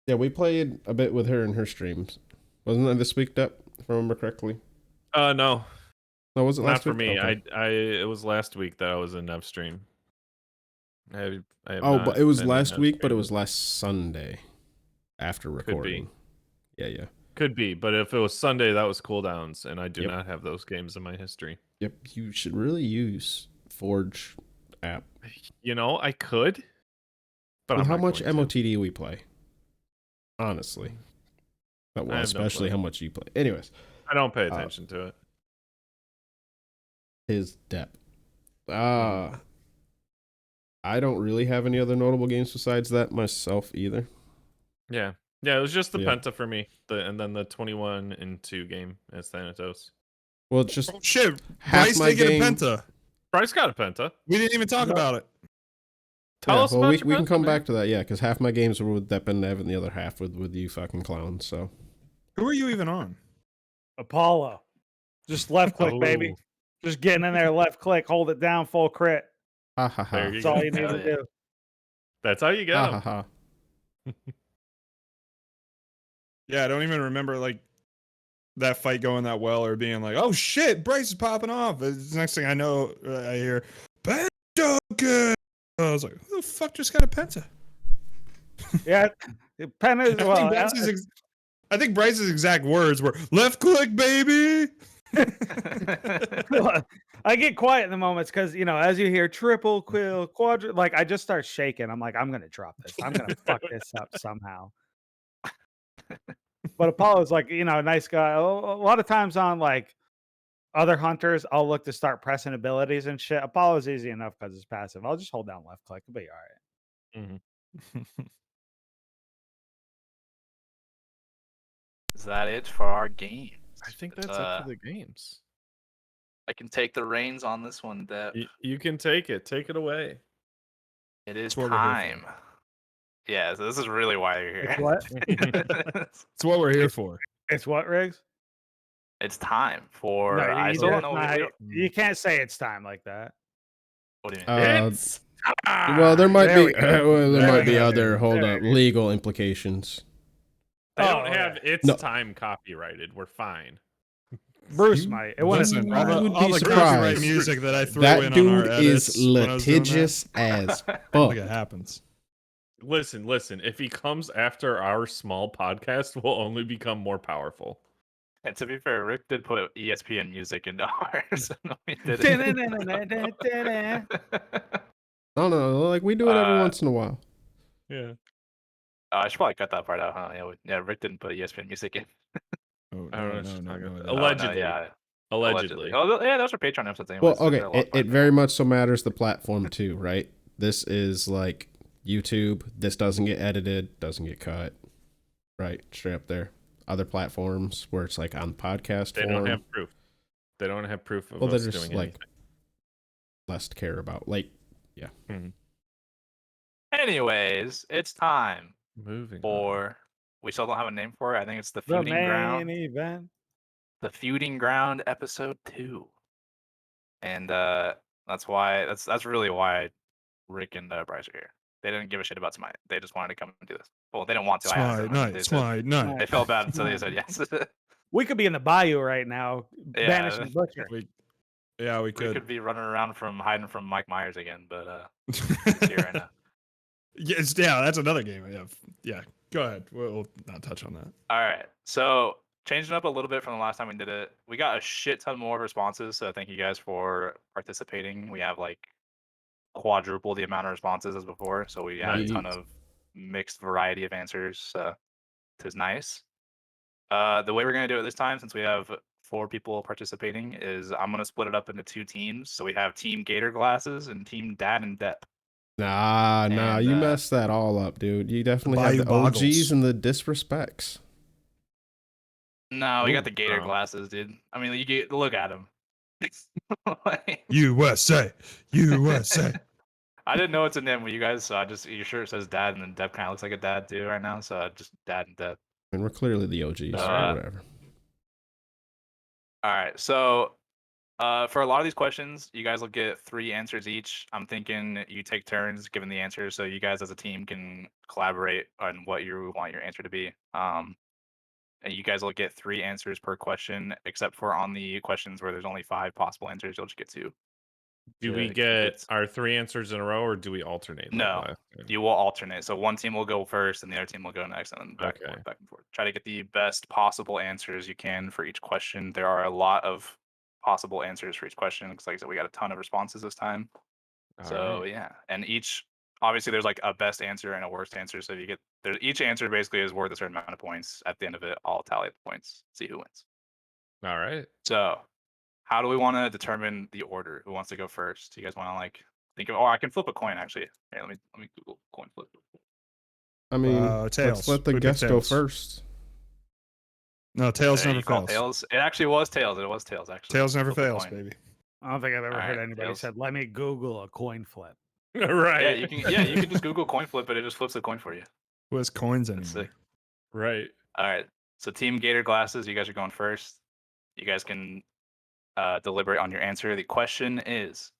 Yeah, we played a bit with her in her streams. Wasn't that this week, Depp, if I remember correctly? No. No, was it last Not for week? me. Okay. It was last week that I was in Nev stream. But it was last week, but it was last Sunday after recording. Yeah. Could be, but if it was Sunday, that was cooldowns, and I do not have those games in my history. Yep, you should really use Forge app. You know, I could, but With I'm how not much going to. MOTD we play? Honestly. Well, especially no how much you play. Anyways. I don't pay attention to it. His depth. I don't really have any other notable games besides that myself either. Yeah, it was just the Penta for me, and then the 21-2 game as Thanatos. Well, it's just shit. Bryce did get a Penta. Bryce got a Penta. We didn't even talk about it. Tell us about we can come back to that, yeah, because half my games were with Depp and Nev, and the other half with you fucking clowns. So, who are you even on? Apollo. Just left click, baby. Just getting in there, left click, hold it down, full crit. Ha ha ha. That's all you need to do. That's how you get ha ha ha. Yeah, I don't even remember like that fight going that well or being like, oh shit, Bryce is popping off. The next thing I know, I hear Penta good. I was like, who the fuck just got a Penta? Yeah, Penta. I think Bryce's exact words were left click, baby. I get quiet in the moments because, as you hear triple, quill, quadra, like I just start shaking. I'm like, I'm going to drop this. I'm going to fuck this up somehow. But Apollo's like, nice guy. A lot of times on like other hunters, I'll look to start pressing abilities and shit. Apollo's easy enough because it's passive. I'll just hold down left click. It'll be all right. Mm-hmm. Is that it for our games? I think that's it for the games. I can take the reins on this one, Deb. You can take it. Take it away. It is time. Yeah, so this is really why you're here. It's what? It's what we're here for. It's what, Riggs? It's time for. No, I still don't know. You can't say it's time like that. What do you mean? It's well, there might be other legal implications. They don't have time copyrighted. We're fine. Bruce might. It wasn't. All the copyright music that I threw that in dude on our edits is litigious as fuck. Like it happens. Listen. If he comes after our small podcast, we'll only become more powerful. And to be fair, Rick did put ESPN music into ours. No, he didn't. I don't know. Like we do it every once in a while. Yeah. I should probably cut that part out, huh? Yeah, Rick didn't put ESPN music in. No. Allegedly. Allegedly. Oh, yeah, those are Patreon episodes Well, anyway. okay. It very much so matters the platform too, right? This is like YouTube. This doesn't get edited, doesn't get cut, right? Straight up there. Other platforms where it's like on podcast They form. don't have proof. They don't have proof of Well, us they're just doing like anything. less to care about. Like, yeah. Mm-hmm. Anyways, it's time Moving for. We still don't have a name for it. I think it's the Feuding Ground. Event. The Feuding Ground episode 2. And that's really why Rick and Bryce are here. They didn't give a shit about Smite. They just wanted to come and do this. Well, they didn't want to. Smite night. They felt bad until they said yes. We could be in the bayou right now, banishing the butcher. We We could. could be running around hiding from Mike Myers again, but it's here right now. That's another game. Yeah. Go ahead. We'll not touch on that. All right. So changing up a little bit from the last time we did it, we got a shit ton more responses. So thank you guys for participating. We have like quadruple the amount of responses as before. So we had a ton of mixed variety of answers. It is nice. The way we're going to do it this time, since we have 4 people participating, is I'm going to split it up into 2 teams. So we have Team Gator Glasses and Team Dad and Depp. Nah, you messed that all up, dude. You definitely have the OGs and the disrespects. No, we got Ooh, the gator oh. glasses, dude. I mean, you get look at him. USA. I didn't know it's a name with you guys, so I just your shirt says dad, and then Deb kind of looks like a dad too right now, so I just dad and Deb. And we're clearly the OGs, so whatever. All right, so for a lot of these questions, you guys will get 3 answers each. I'm thinking you take turns giving the answers, so you guys as a team can collaborate on what you want your answer to be. And you guys will get 3 answers per question, except for on the questions where there's only 5 possible answers, you'll just get 2. Do we get our 3 answers in a row, or do we alternate? No, you will alternate. So one team will go first, and the other team will go next, and then back and forth. Try to get the best possible answers you can for each question. There are a lot of possible answers for each question, because like I said, we got a ton of responses this time. Yeah, and obviously there's like a best answer and a worst answer. So if you each answer basically is worth a certain amount of points. At the end of it, I'll tally the points, see who wins. All right. So how do we want to determine the order? Who wants to go first? Do you guys want to like think of? Oh, I can flip a coin actually. Here, let me Google coin flip. I mean, let's let the guest go first. No, tails never fails. Tails. It actually was tails. It was tails actually. Tails never fails, baby. I don't think I've ever heard anybody said, "Let me Google a coin flip." Right. Yeah, you can just Google coin flip, but it just flips the coin for you. Who has coins anymore? Sick. Right. All right. So Team Gator Glasses, you guys are going first. You guys can deliberate on your answer. The question is,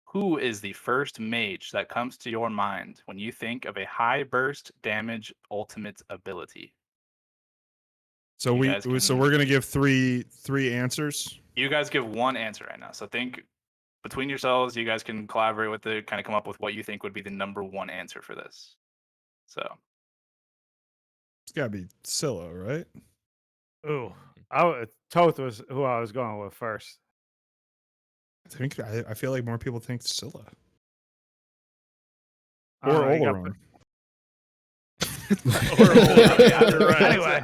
who is the first mage that comes to your mind when you think of a high burst damage ultimate ability? So we're gonna give three answers. You guys give one answer right now. So think between yourselves. You guys can collaborate with it, kind of come up with what you think would be the number 1 answer for this. So it's gotta be Scylla, right? Ooh, Toth was who I was going with first. I feel like more people think Scylla or Oleron. You're right. Anyway.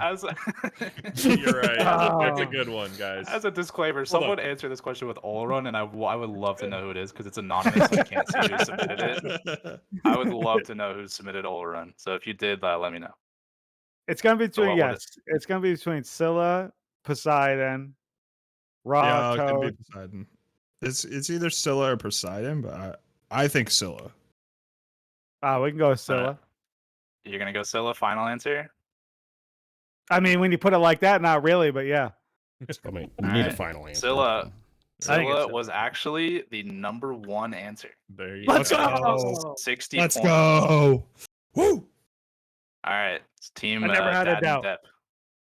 You're right. That's a good one, guys. As a disclaimer, someone answer this question with Oleron, and I would love to know who it is because it's anonymous. So I can't see who submitted it. I would love to know who submitted Oleron. So if you did, let me know. It's gonna be between it's gonna be between Scylla, Poseidon, Ra, it's gonna be Toad. Poseidon. It's either Scylla or Poseidon, but I think Scylla. We can go with Scylla. You're gonna go Scylla. Final answer. I mean, when you put it like that, not really, but yeah. I mean, you need a final answer. Scylla was actually the number 1 answer. There you Let's go. 60 Let's points. go. Woo! All right, Team I never had a doubt.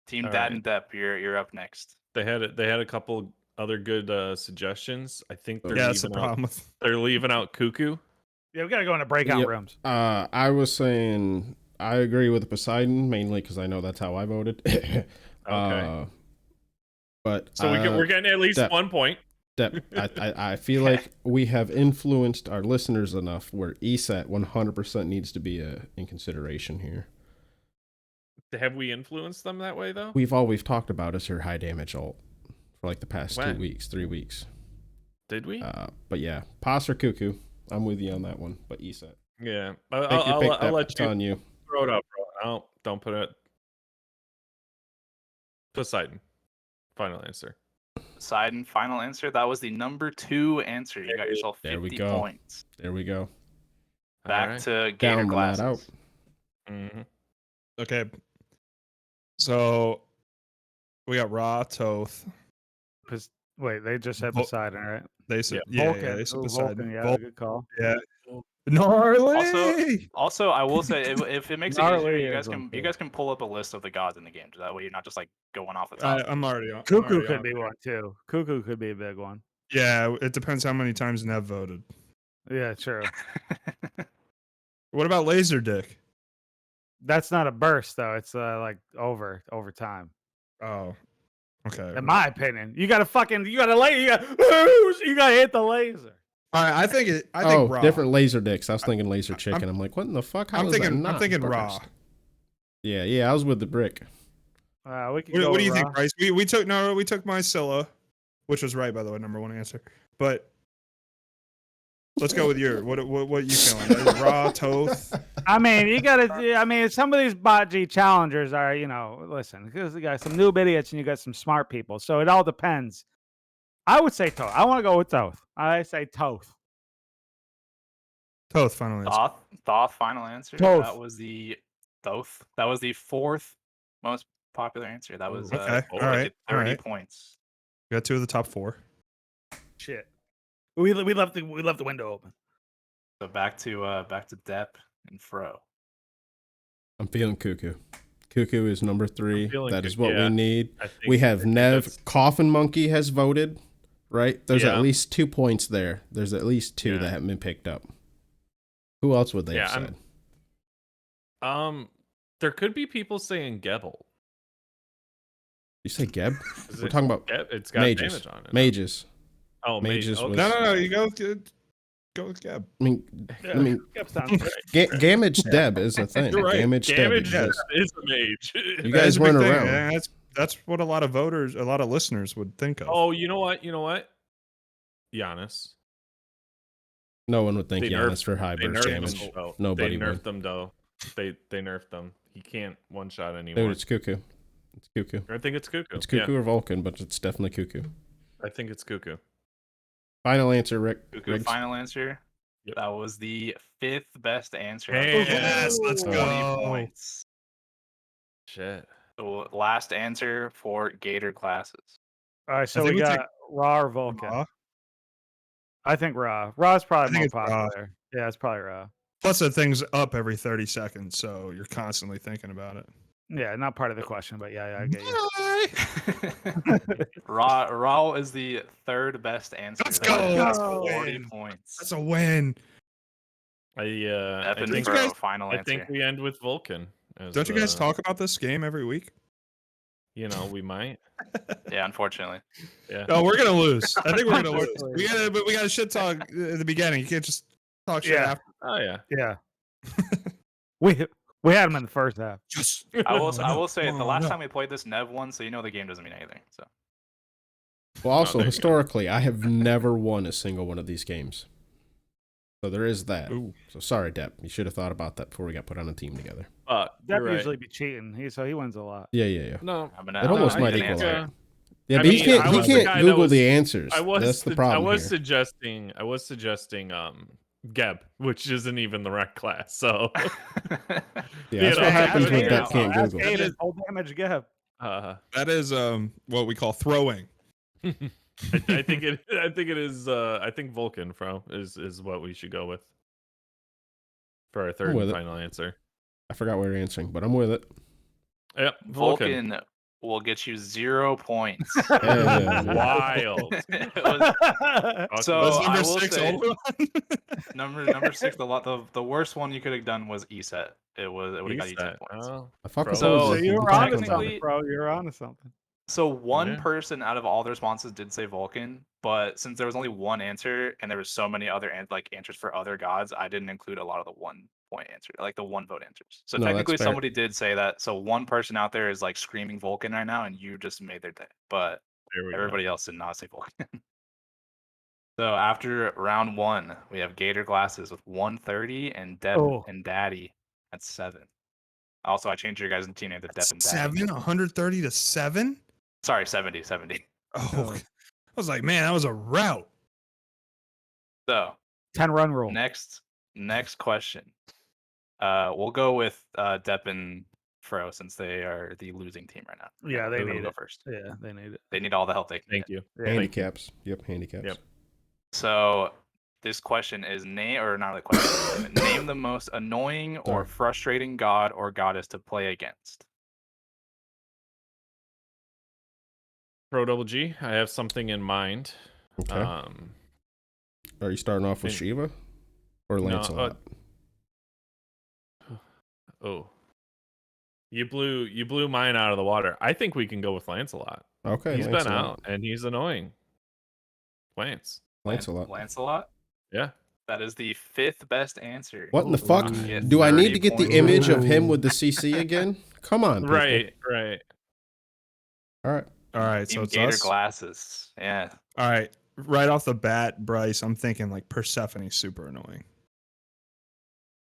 Team Dad and Depp, you're up next. They had a couple other good suggestions. I think they're leaving out Cuckoo. Yeah, we gotta go into breakout rooms. I was saying I agree with Poseidon mainly because I know that's how I voted. Okay. But so we're getting at least 1 point. I feel like we have influenced our listeners enough where ESAT 100% needs to be in consideration here. Have we influenced them that way though? We've talked about is her high damage ult for like the past 2 weeks, 3 weeks. Did we? But yeah, Pos or Cuckoo. I'm with you on that one, but ESAT. Yeah, I'll let you on you. Throw it up, bro. Don't put it. Poseidon. Final answer. Poseidon. Final answer. That was the number 2 answer. You got yourself 50 points. There we go. Back to Gator Glasses. Out. Mm-hmm. Okay. So we got Ra, Toth. Wait, they just said Poseidon, right? They said Vulcan. Yeah, they said Poseidon. Yeah, good call. Yeah. Gnarly. Also, I will say if it makes it easier, you guys can pull up a list of the gods in the game. That way, you're not just like going off the top. I'm already on. Cuckoo could be one too. Cuckoo could be a big one. Yeah, it depends how many times Nev voted. Yeah, true. What about Laser Dick? That's not a burst though. It's like over time. Oh, okay. In my opinion, you gotta hit the laser. All right, I think Ra. Different Laser Dicks. I was thinking Laser Chicken. I'm like, what in the fuck? I'm thinking Ra. Yeah, I was with the brick. What do you think, Bryce? We took my Scylla, which was right, by the way, number 1 answer. But let's go with your what you feeling? Ra, Toth. I mean, you gotta. I mean, some of these botg challengers are, listen, because you got some noob idiots and you got some smart people. So it all depends. I would say Toth. I want to go with Toth. I say Toth. Toth, final answer. Thoth, final answer. Toth. That was the Thoth. That was the fourth most popular answer. That was Okay. All right. 30 points. We got 2 of the top 4. Shit. We left the window open. So back to Depp and Fro. I'm feeling Cuckoo. Cuckoo is number 3. That is what we need. We have Nev. Coffin Monkey has voted, right? There's at least 2 points there. There's at least 2 that haven't been picked up. Who else would they have said? There could be people saying Gebel. You say Geb? We're talking about it's got mages. damage on it. Mages. Oh, mages. Okay. No. You go with Geb. I mean, Geb sounds right. Gamage Deb is a thing. You're right. Gamage Deb is a mage. You guys weren't around. Yeah, that's what a lot of listeners would think of. Oh, you know what? Giannis. No one would think Giannis for high They burst nerfed damage. him, though. Nobody They would. nerfed them though. They nerfed them. He can't one shot anymore. Dude, it's Cuckoo. It's Cuckoo. I think it's Cuckoo. It's Cuckoo or Vulcan, but it's definitely Cuckoo. I think it's Cuckoo. Final answer, Rick. Cuckoo, final answer. Yep. That was the 5th best answer. Yes, let's 20 go. points. Shit. So last answer for Gator classes. All right, so I think we we got Raw or Vulcan. Raw? I think Raw. Raw's probably more it's Raw. popular. Yeah, it's probably Raw. Plus, that thing's up every 30 seconds, so you're constantly thinking about it. Yeah, not part of the question, but yeah, I get you. Raw is the 3rd best answer. Let's That go. got That's 40 points. That's a win. I think Fro, final I answer. think we end with Vulcan. Don't you guys talk about this game every week? We might. Yeah, unfortunately. Yeah. No, we're gonna lose. I think we're gonna lose. We gotta shit talk at the beginning. You can't just talk shit after. Oh yeah. Yeah. we had him in the first half. Just I will say the last time we played this, Nev won, so the game doesn't mean anything. So. Well, also historically, I have never won a single one of these games. So there is that. Ooh. So sorry, Depp. You should have thought about that before we got put on a team together. That usually be cheating. So he wins a lot. Yeah. No, it almost might equal out. Yeah, I but mean, he can't Google the answers. That's the problem. I was suggesting Geb, which isn't even the rec class. So yeah, that's what happens when Depp can't Google. It is full damage Geb. That is what we call throwing. I think it is. I think Vulcan, Fro, is what we should go with for our third and final answer. I forgot what we're answering, but I'm with it. Yep, Vulcan will get you 0 points. Wild. So number 6 number 6. The worst one you could have done was ESET. It would have got you 10 points. So you're on to something, bro. You're on to something. So one person out of all the responses did say Vulcan, but since there was only one answer and there was so many other answers for other gods, I didn't include a lot of the 1 point answer, like the 1 vote answers. So technically somebody did say that. So one person out there is like screaming Vulcan right now, and you just made their day. But everybody else did not say Vulcan. So after round 1, we have Gator glasses with 130 and Deb and Daddy at 7. Also, I changed your guys' team name to Deb and Daddy. 7, 130 to 7. Sorry, 70. Oh, I was like, man, that was a rout. So 10-run rule. Next question. We'll go with Depp and Fro since they are the losing team right now. Yeah, they need to go it first. Yeah, they need it. They need all the help they can. Thank you. Yeah. Handicaps. Yep, handicaps. Yep. So this question is not a question. Name the most annoying or frustrating god or goddess to play against. Pro Double G, I have something in mind. Okay. Are you starting off with Shiva or Lancelot? You blew mine out of the water. I think we can go with Lancelot. Okay, he's been out and he's annoying. Lancelot? Yeah. That is the 5th best answer. What in the fuck? Do I need to get the image of him with the CC again? Come on. People. Right. All right. So it's Gator us. glasses. Yeah. All right. Right off the bat, Bryce, I'm thinking like Persephone's super annoying.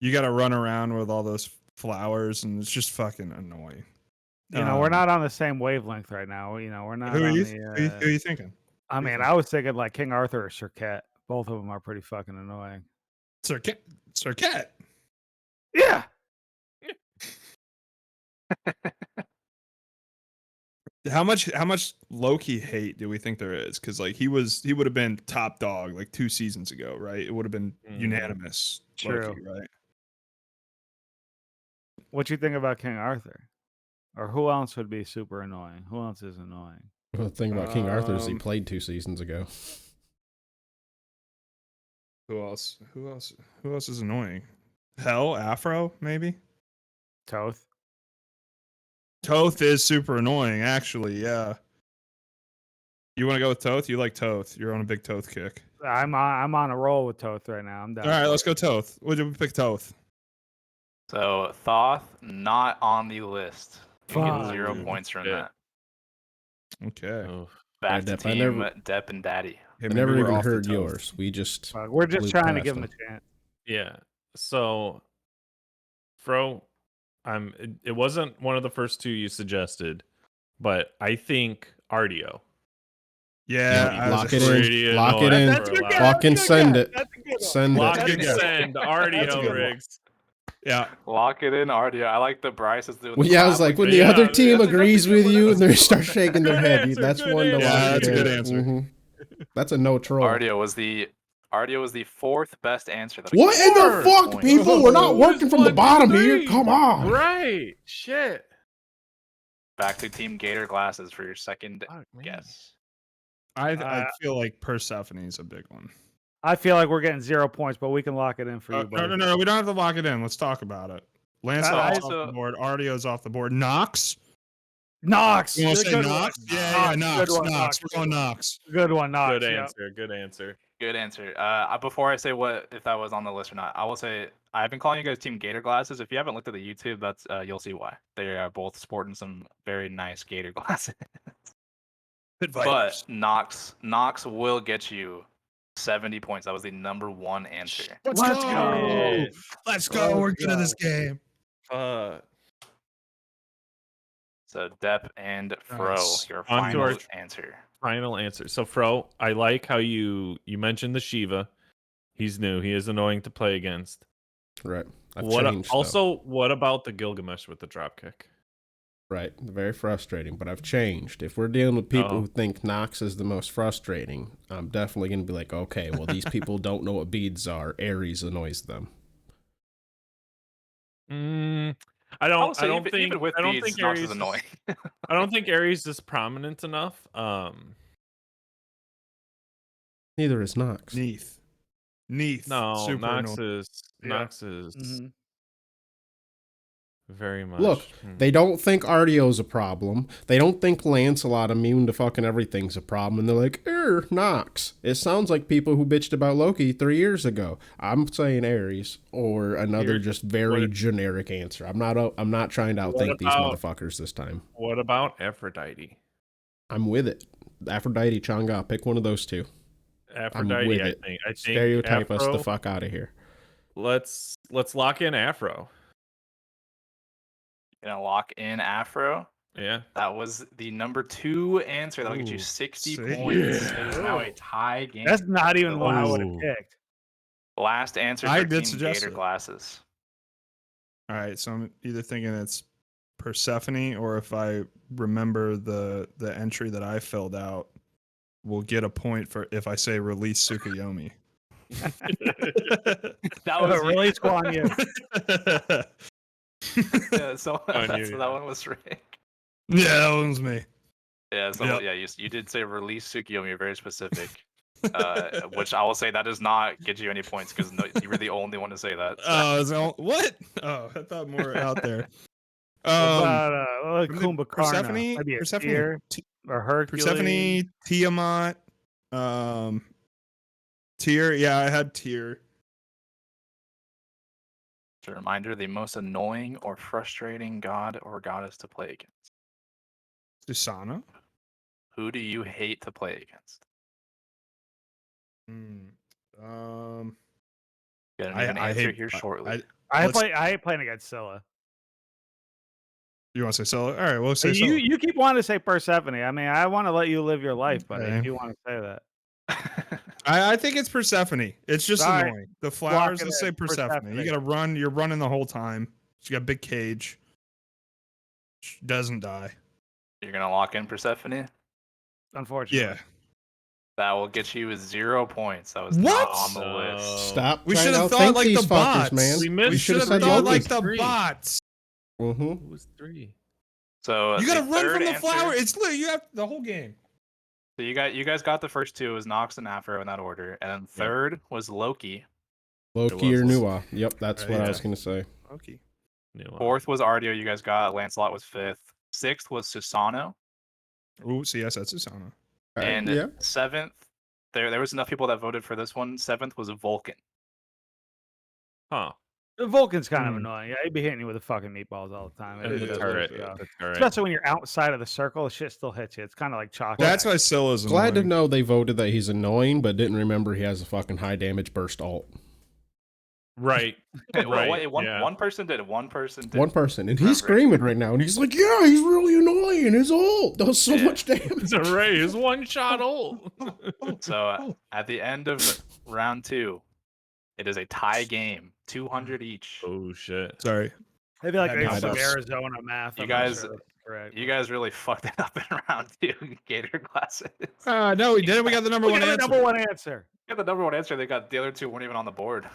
You got to run around with all those flowers, and it's just fucking annoying. We're not on the same wavelength right now. We're not. Who are on you? the, Who are you thinking? I mean, I was thinking like King Arthur or Sir Cat. Both of them are pretty fucking annoying. Sir Cat. Yeah. How much Loki hate do we think there is? Because like he would have been top dog like 2 seasons ago, right? It would have been unanimous. True. Loki, right? What you think about King Arthur? Or who else would be super annoying? Who else is annoying? The thing about King Arthur is he played 2 seasons ago. Who else? Who else is annoying? Hell, Afro, maybe? Toth. Toth is super annoying, actually, yeah. You want to go with Toth? You like Toth. You're on a big Toth kick. I'm on a roll with Toth right now. I'm down. All right, let's go Toth. What did we pick Toth? So Thoth not on the list. You get 0 points from that. Okay. Back to team Depp and Daddy. I never even heard yours. We're just trying to give him a chance. Yeah. So, Fro, it wasn't one of the first 2 you suggested, but I think Ardio. Yeah, lock it in. Lock it in. Fucking send it. Send Lock it. And send Ardio, Riggs. Yeah. Lock it in, Ardio. I like the Bryce's doing. Well, yeah, I was like, when the other team agrees with you and they start shaking their head, that's one to lock. Yeah, that's a good answer. Mm-hmm. That's a no troll. Ardio was the 4th best answer. What in the fuck, people? We're not working from the bottom here. Come on. Right. Shit. Back to Team Gator Glasses for your second guess. I feel like Persephone is a big one. I feel like we're getting 0 points, but we can lock it in for you. No. We don't have to lock it in. Let's talk about it. Lancelot's off the board. Ardio's off the board. Nox. You want to say Nox? Yeah, Nox. Nox. We're going Nox. Good one, Nox. Good answer. Good answer. Before I say if that was on the list or not, I will say I've been calling you guys Team Gator Glasses. If you haven't looked at the YouTube, that's you'll see why. They are both sporting some very nice Gator glasses. But Nox will get you 70 points. That was the number 1 answer. Let's go. Let's go. We're good at this game. So Depp and Fro, your final answer. Final answer. So Fro, I like how you mentioned the Shiva. He's new. He is annoying to play against. Right. What about the Gilgamesh with the dropkick? Right. Very frustrating, but I've changed. If we're dealing with people who think Nox is the most frustrating, I'm definitely going to be like, okay, well, these people don't know what beads are. Ares annoys them. I don't think Nox is annoying. I don't think Ares is prominent enough. Neither is Nox. Neath. No, super Nox annoying. is very much. Look, they don't think Ardio's a problem. They don't think Lancelot immune to fucking everything's a problem. And they're like, Nox. It sounds like people who bitched about Loki 3 years ago. I'm saying Ares or another just very generic answer. I'm not trying to outthink these motherfuckers this time. What about Aphrodite? I'm with it. Aphrodite, Chang'e, pick one of those 2. Aphrodite, I think stereotype Afro, us the fuck out of here. Let's lock in Afro. Gonna lock in Afro. Yeah. That was the number 2 answer. That'll get you 60 points. It is now a tie game. That's not even what I would have picked. Last answer for Team Gator Glasses. All right, so I'm either thinking it's Persephone, or if I remember the entry that I filled out, we'll get a point for if I say release Tsukuyomi. That was release Guan Yu. Yeah, so that one was Rick. Yeah, that one's me. Yeah, so you did say release Tsukuyomi. You're very specific. Which I will say that does not get you any points because you were the only one to say that. So. What? Oh, I thought more out there. Persephone, or Hercules. Persephone, Tiamat, Tyr. Yeah, I had Tyr. Just a reminder: the most annoying or frustrating god or goddess to play against. Susana. Who do you hate to play against? Gonna need an answer here shortly. I hate playing against Scylla. You want to say Scylla? All right, we'll say you. Scylla. You keep wanting to say Persephone. I mean, I want to let you live your life, buddy. If you want to say that. I think it's Persephone. It's just annoying. The flowers. Let's say Persephone. You got to run. You're running the whole time. She got a big cage. She doesn't die. You're gonna lock in Persephone? Unfortunately. Yeah. That will get you 0 points. That was What? not on the list. Stop. We should have thought like the bots, man. We should have thought like the bots. Who was 3? So you got to run from the answer, flower. It's literally you have the whole game. So you guys got the first 2. It was Nox and Afro in that order, and then third was Loki. Loki or Nuwa. Yep, that's what I was gonna say. Loki. Fourth was Ardio. You guys got. Lancelot was 5th. 6th was Susano. Ooh, so yes, that's Susano. And 7th, there was enough people that voted for this one. 7th was Vulcan. Huh. The Vulcan's kind of annoying. Yeah, he'd be hitting you with the fucking meatballs all the time. It's all right. Especially when you're outside of the circle, the shit still hits you. It's kind of like chocolate. That's why Scylla's annoying. Glad to know they voted that he's annoying, but didn't remember he has a fucking high damage burst ult. Right. Right. One person did. One person did. One person, and he's screaming right now, and he's like, "Yeah, he's really annoying. His ult does so much damage." It's a Ray. His one-shot ult. So at the end of round 2, it is a tie game, 200 each. Oh shit! Sorry. Maybe like some Arizona math. You guys really fucked it up in round 2. Gator glasses. No, we didn't. We got the number one answer. Number one answer. You got the number one answer. They got the other 2 weren't even on the board.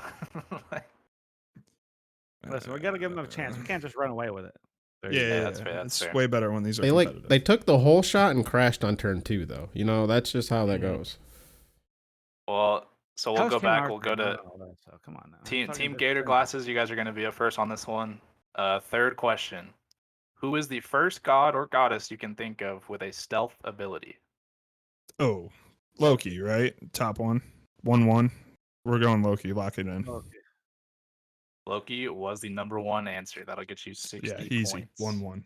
Listen, we got to give them a chance. We can't just run away with it. Yeah, that's fair. It's way better when these are competitive. They took the whole shot and crashed on turn 2, though. You know, that's just how that goes. Well, so we'll go back. We'll go to come on now. Team Gator glasses. You guys are going to be up first on this one. Third question: who is the first god or goddess you can think of with a stealth ability? Oh, Loki, right? Top one. 1-1. We're going Loki. Lock it in. Loki was the number 1 answer. That'll get you 60 easy. points. 1-1.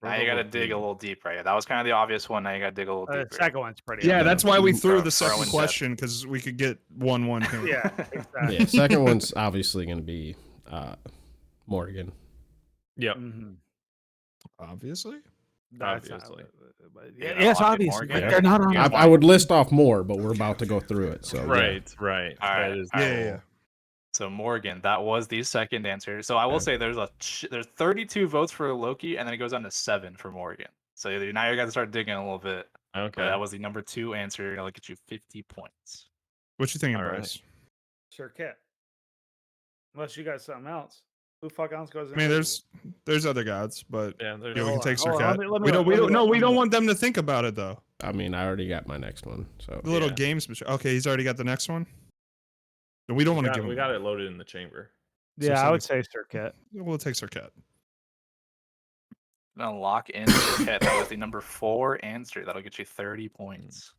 Now you got to dig a little deep, right? That was kind of the obvious one. Now you got to dig a little deeper. The second one's pretty. Yeah, that's why we threw the second question, because we could get 1-1. Yeah, exactly. Yeah, second one's obviously going to be Morgan. Yep. Mm-hmm. Obviously. Obviously. Yes, obviously. But they're not on. I would list off more, but we're about to go through it. So right. All right. Yeah. So Morgan, that was the second answer. So I will say there's 32 votes for Loki, and then it goes down to 7 for Morgan. So now you got to start digging a little bit. Okay. But that was the number 2 answer. That'll get you 50 points. What you thinking, All Bryce? right. Sure can't. Unless you got something else. Who fuck else goes? I mean, there's other gods, but yeah, we can take Sir on, Cat. We don't want them to think about it though. I mean, I already got my next one. So the little games. Okay, he's already got the next one. We don't want to give him. We got it loaded in the chamber. Yeah, I would say Sir Cat. We'll take Sir Cat. Now lock in Sir Cat. That was the number 4 answer. That'll get you 30 points.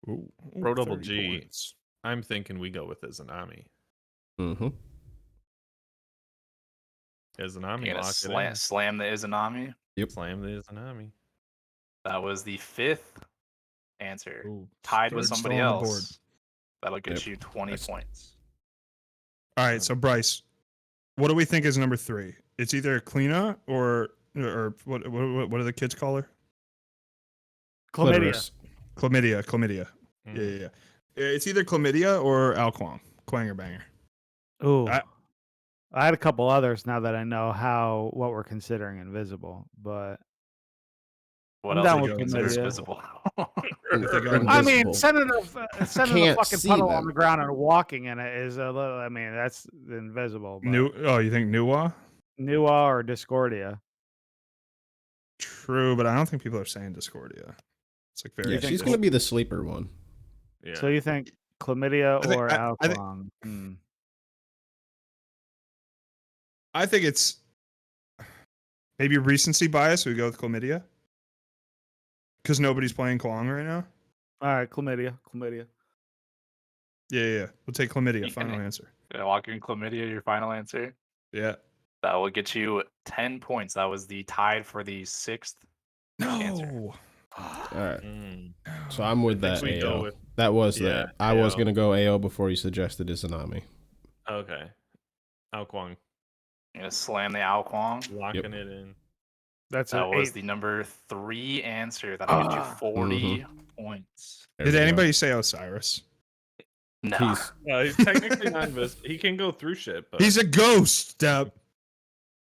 Ooh, Pro double 30 G. points. I'm thinking we go with Izanami. Mm-hmm. Izanami, You're gonna slam the Izanami. Yep. Slam the Izanami. That was the 5th answer. Ooh, tied with third somebody still on the board. else. That'll get you 20 points. All right, so Bryce, what do we think is number 3? It's either Kleena or what do the kids call her? Chlamydia. Chlamydia. Yeah. It's either Chlamydia or Alquang. Quanger banger. Ooh. I had a couple others now that I know what we're considering invisible, but what I'm else down would you with consider invisible. invisible? I mean, sending a fucking puddle them on the ground and walking in it is a little. I mean, that's invisible. You think Nuwa? Nuwa or Discordia? True, but I don't think people are saying Discordia. It's like very. Yeah, she's going to be the sleeper one. Yeah. So you think Chlamydia or Alquang? I think it's maybe recency bias. We go with Chlamydia because nobody's playing Kwang right now. All right, Chlamydia. Yeah. We'll take Chlamydia. Final answer. Lock in Chlamydia, your final answer. Yeah. That will get you 10 points. That was the tied for the 6th answer. No. All right. So I'm with that. We go with, that was that. I was going to go AO before you suggested Izanami. Okay. Ao Kwang. I'm gonna slam the Ao Kwang. Locking it in. That's That was 8. the number 3 answer. That'll get you 40 points. There Did we go. anybody say Osiris? No. He's technically not invisible. He can go through shit, but He's a ghost, Deb.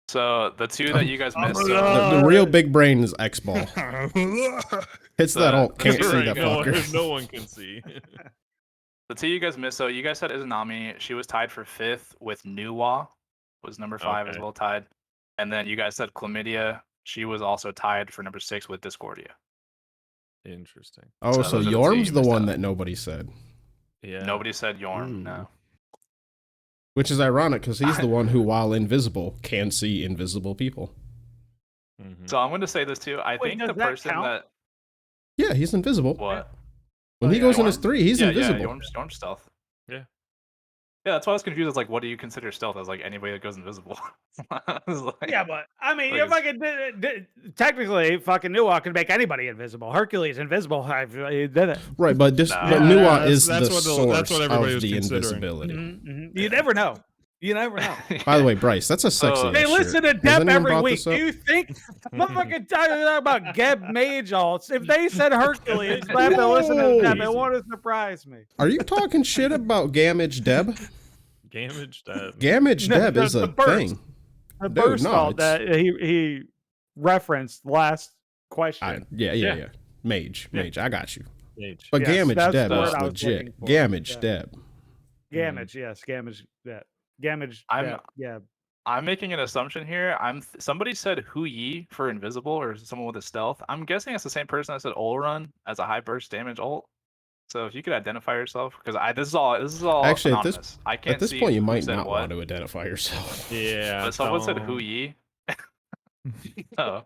So the 2 that you guys missed. The real big brain is X-Ball. Hits that alt, can't see Right, that no, fucker. no one can see. The 2 you guys missed. So you guys said Izanami. She was tied for 5th with Nuwa. Was number 5 as Okay. well tied. And then you guys said Chlamydia. She was also tied for number 6 with Discordia. Interesting. Oh, So so those are the two Yorm's you the missed one out. that nobody said. Yeah. Nobody said Yorm. Ooh. No. Which is ironic because he's the one who, while invisible, can see invisible people. Mhm. So I'm going to say this too. I Wait, think does the that person count? that Yeah, he's invisible. what When Oh, he yeah, goes in his Yorm? 3, he's yeah, invisible. Yeah, Yorm stealth. Yeah. Yeah, that's why I was confused. It's like, what do you consider stealth? I was like, anybody that goes invisible. I was like, Yeah, but I mean, like if I could technically fucking Nuwa could make anybody invisible. Hercules invisible. He did it. Right, but No. but Yeah, Nuwa is that's the what source that's what everybody of was the considering. invisibility. You never know. You never know. By the way, Bryce, that's a sexy. So- They ass listen shirt. to Has Depp anyone every brought week. this Do up? you think motherfucking talking about Geb Mage alts? If they said Hercules, they've been listening to Depp. It wouldn't surprise me. Are you talking shit about Gamage Deb? Gamage Deb. Gamage No, Deb is the a burst. thing. The Dude, burst no, alt it's- that he referenced last question. Yeah. Mage. I got you. Mage. But Yes, Gamage that's Deb the is word I was legit. looking for. Gamage Yeah. Deb. Gamage, yes, Gamage. That Gamage. Yeah. I'm making an assumption here. Somebody said Hu Yi for invisible or someone with a stealth. I'm guessing it's the same person that said Ol Run as a high burst damage ult. So if you could identify yourself, because this is all Actually, anonymous. I can't At this see point, you who might said not what, want to identify yourself. Yeah. but someone said don't- Hu Yi. So,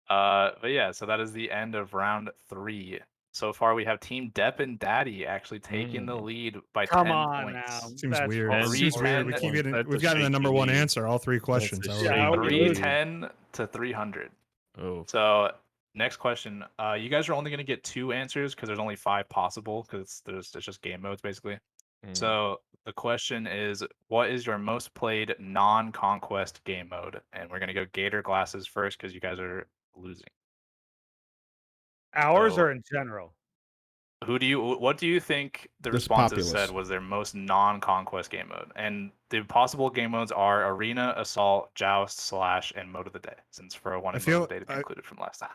but yeah, so that is the end of round 3. So far, we have Team Depp and Daddy actually taking the lead by Come 10 on points. now. Seems That's weird. And Seems weird. We That's keep getting, a we've gotten the shaky number 1 lead. answer, all 3 questions. a already. Yeah, how we lose? 310 to 300. Oh. So next question. You guys are only going to get 2 answers because there's only 5 possible because it's just game modes basically. Mm. So the question is, what is your most played non-conquest game mode? And we're going to go Gator Glasses first because you guys are losing. Ours So- or in general? What do you think the This responses populace. said was their most non-conquest game mode? And the possible game modes are Arena, Assault, Joust, Slash, and Mode of the Day. Since for one I Mode feel- of the Day to be I- included from last time.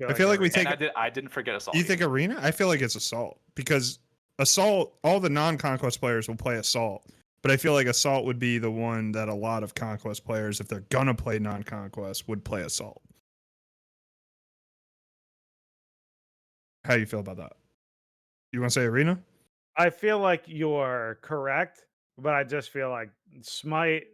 I feel like we every- take And I didn't forget Assault. You either. think Arena? I feel like it's Assault because Assault, all the non-Conquest players will play Assault, but I feel like Assault would be the one that a lot of Conquest players, if they're gonna play non-Conquest, would play Assault. How do you feel about that? You want to say Arena? I feel like you're correct, but I just feel like Smite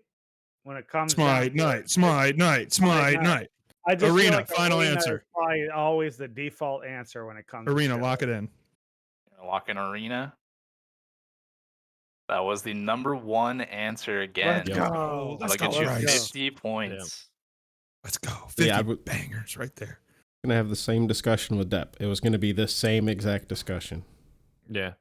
when it comes Smite down to Night, Smite Night, Smite Night. Night. I just feel Arena, like final Arena answer. is probably always the default answer when it comes Arena, to lock it in. Lock in Arena. That was the number 1 answer again. Let's go. That'll get you Let's go. 50 points. Let's go. 50 Yeah, I would- bangers right there. Gonna have the same discussion with Depp. It was gonna be the same exact discussion. Yeah.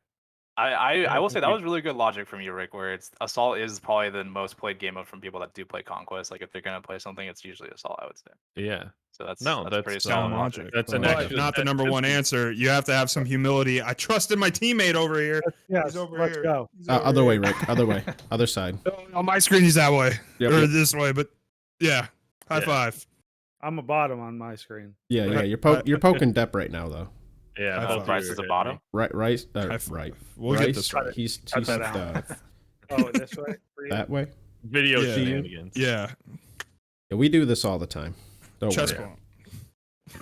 I will say that was really good logic from you, Rick, where it's Assault is probably the most played game mode from people that do play Conquest. Like if they're gonna play something, it's usually Assault, I would say. Yeah. So that's that's pretty Sound solid logic. logic. That's an But actual- not the that- number 1 that's- answer. You have to have some humility. I trusted my teammate over here. Yes, He's over let's here. go. He's over Other way, here. Rick. Other way. Other side. On my screen, he's that way Yep, or yep. this way, but yeah, high Yeah. five. I'm a bottom on my screen. Yeah. Right. You're poking Depp right now, though. Yeah. High both five. Bryce of you is the are bottom. hitting Right. High Right. five. We'll get this Bryce, right. He's Cut that Oh, this way? For you? that way. me. Video Yeah. shenanigans. Yeah, Yeah, we do this all the time. Don't chest worry.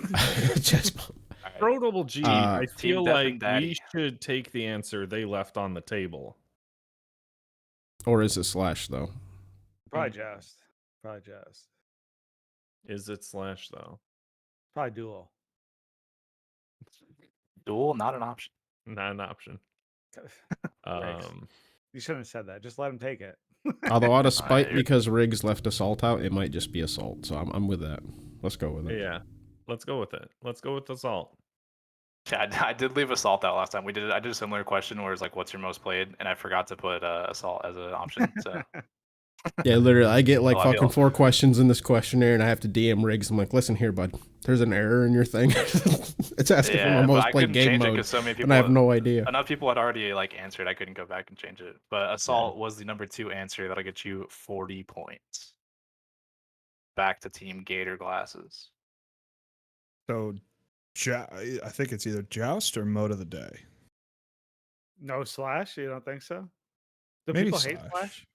bump. Chest bump. Throw double G. I Team feel Depp like and Daddy. we should take the answer they left on the table. Or is it Slash though? Probably just. Probably just. Is it Slash though? Probably dual. Duel, not an option. Not an option. You shouldn't have said that. Just let him take it. Although out of spite, you're- because Riggs left Assault out, it might just be Assault. So I'm with that. Let's go with it. Yeah. Let's go with it. Let's go with Assault. I did leave Assault out last time. I did a similar question where it's like, what's your most played? And I forgot to put Assault as an option. So Yeah, literally, I get like Oh, I fucking feel- 4 questions in this questionnaire, and I have to DM Riggs. I'm like, listen here, bud. There's an error in your thing. It's asking for my but most I played couldn't game change it mode, because so many and people I have no idea. enough people had already like answered. I couldn't go back and change it. But Assault was the number 2 answer. That'll get you 40 points. Back to Team Gator Glasses. So, I think it's either Joust or Mode of the Day. No Slash? You don't think so? Do Maybe people hate Slash?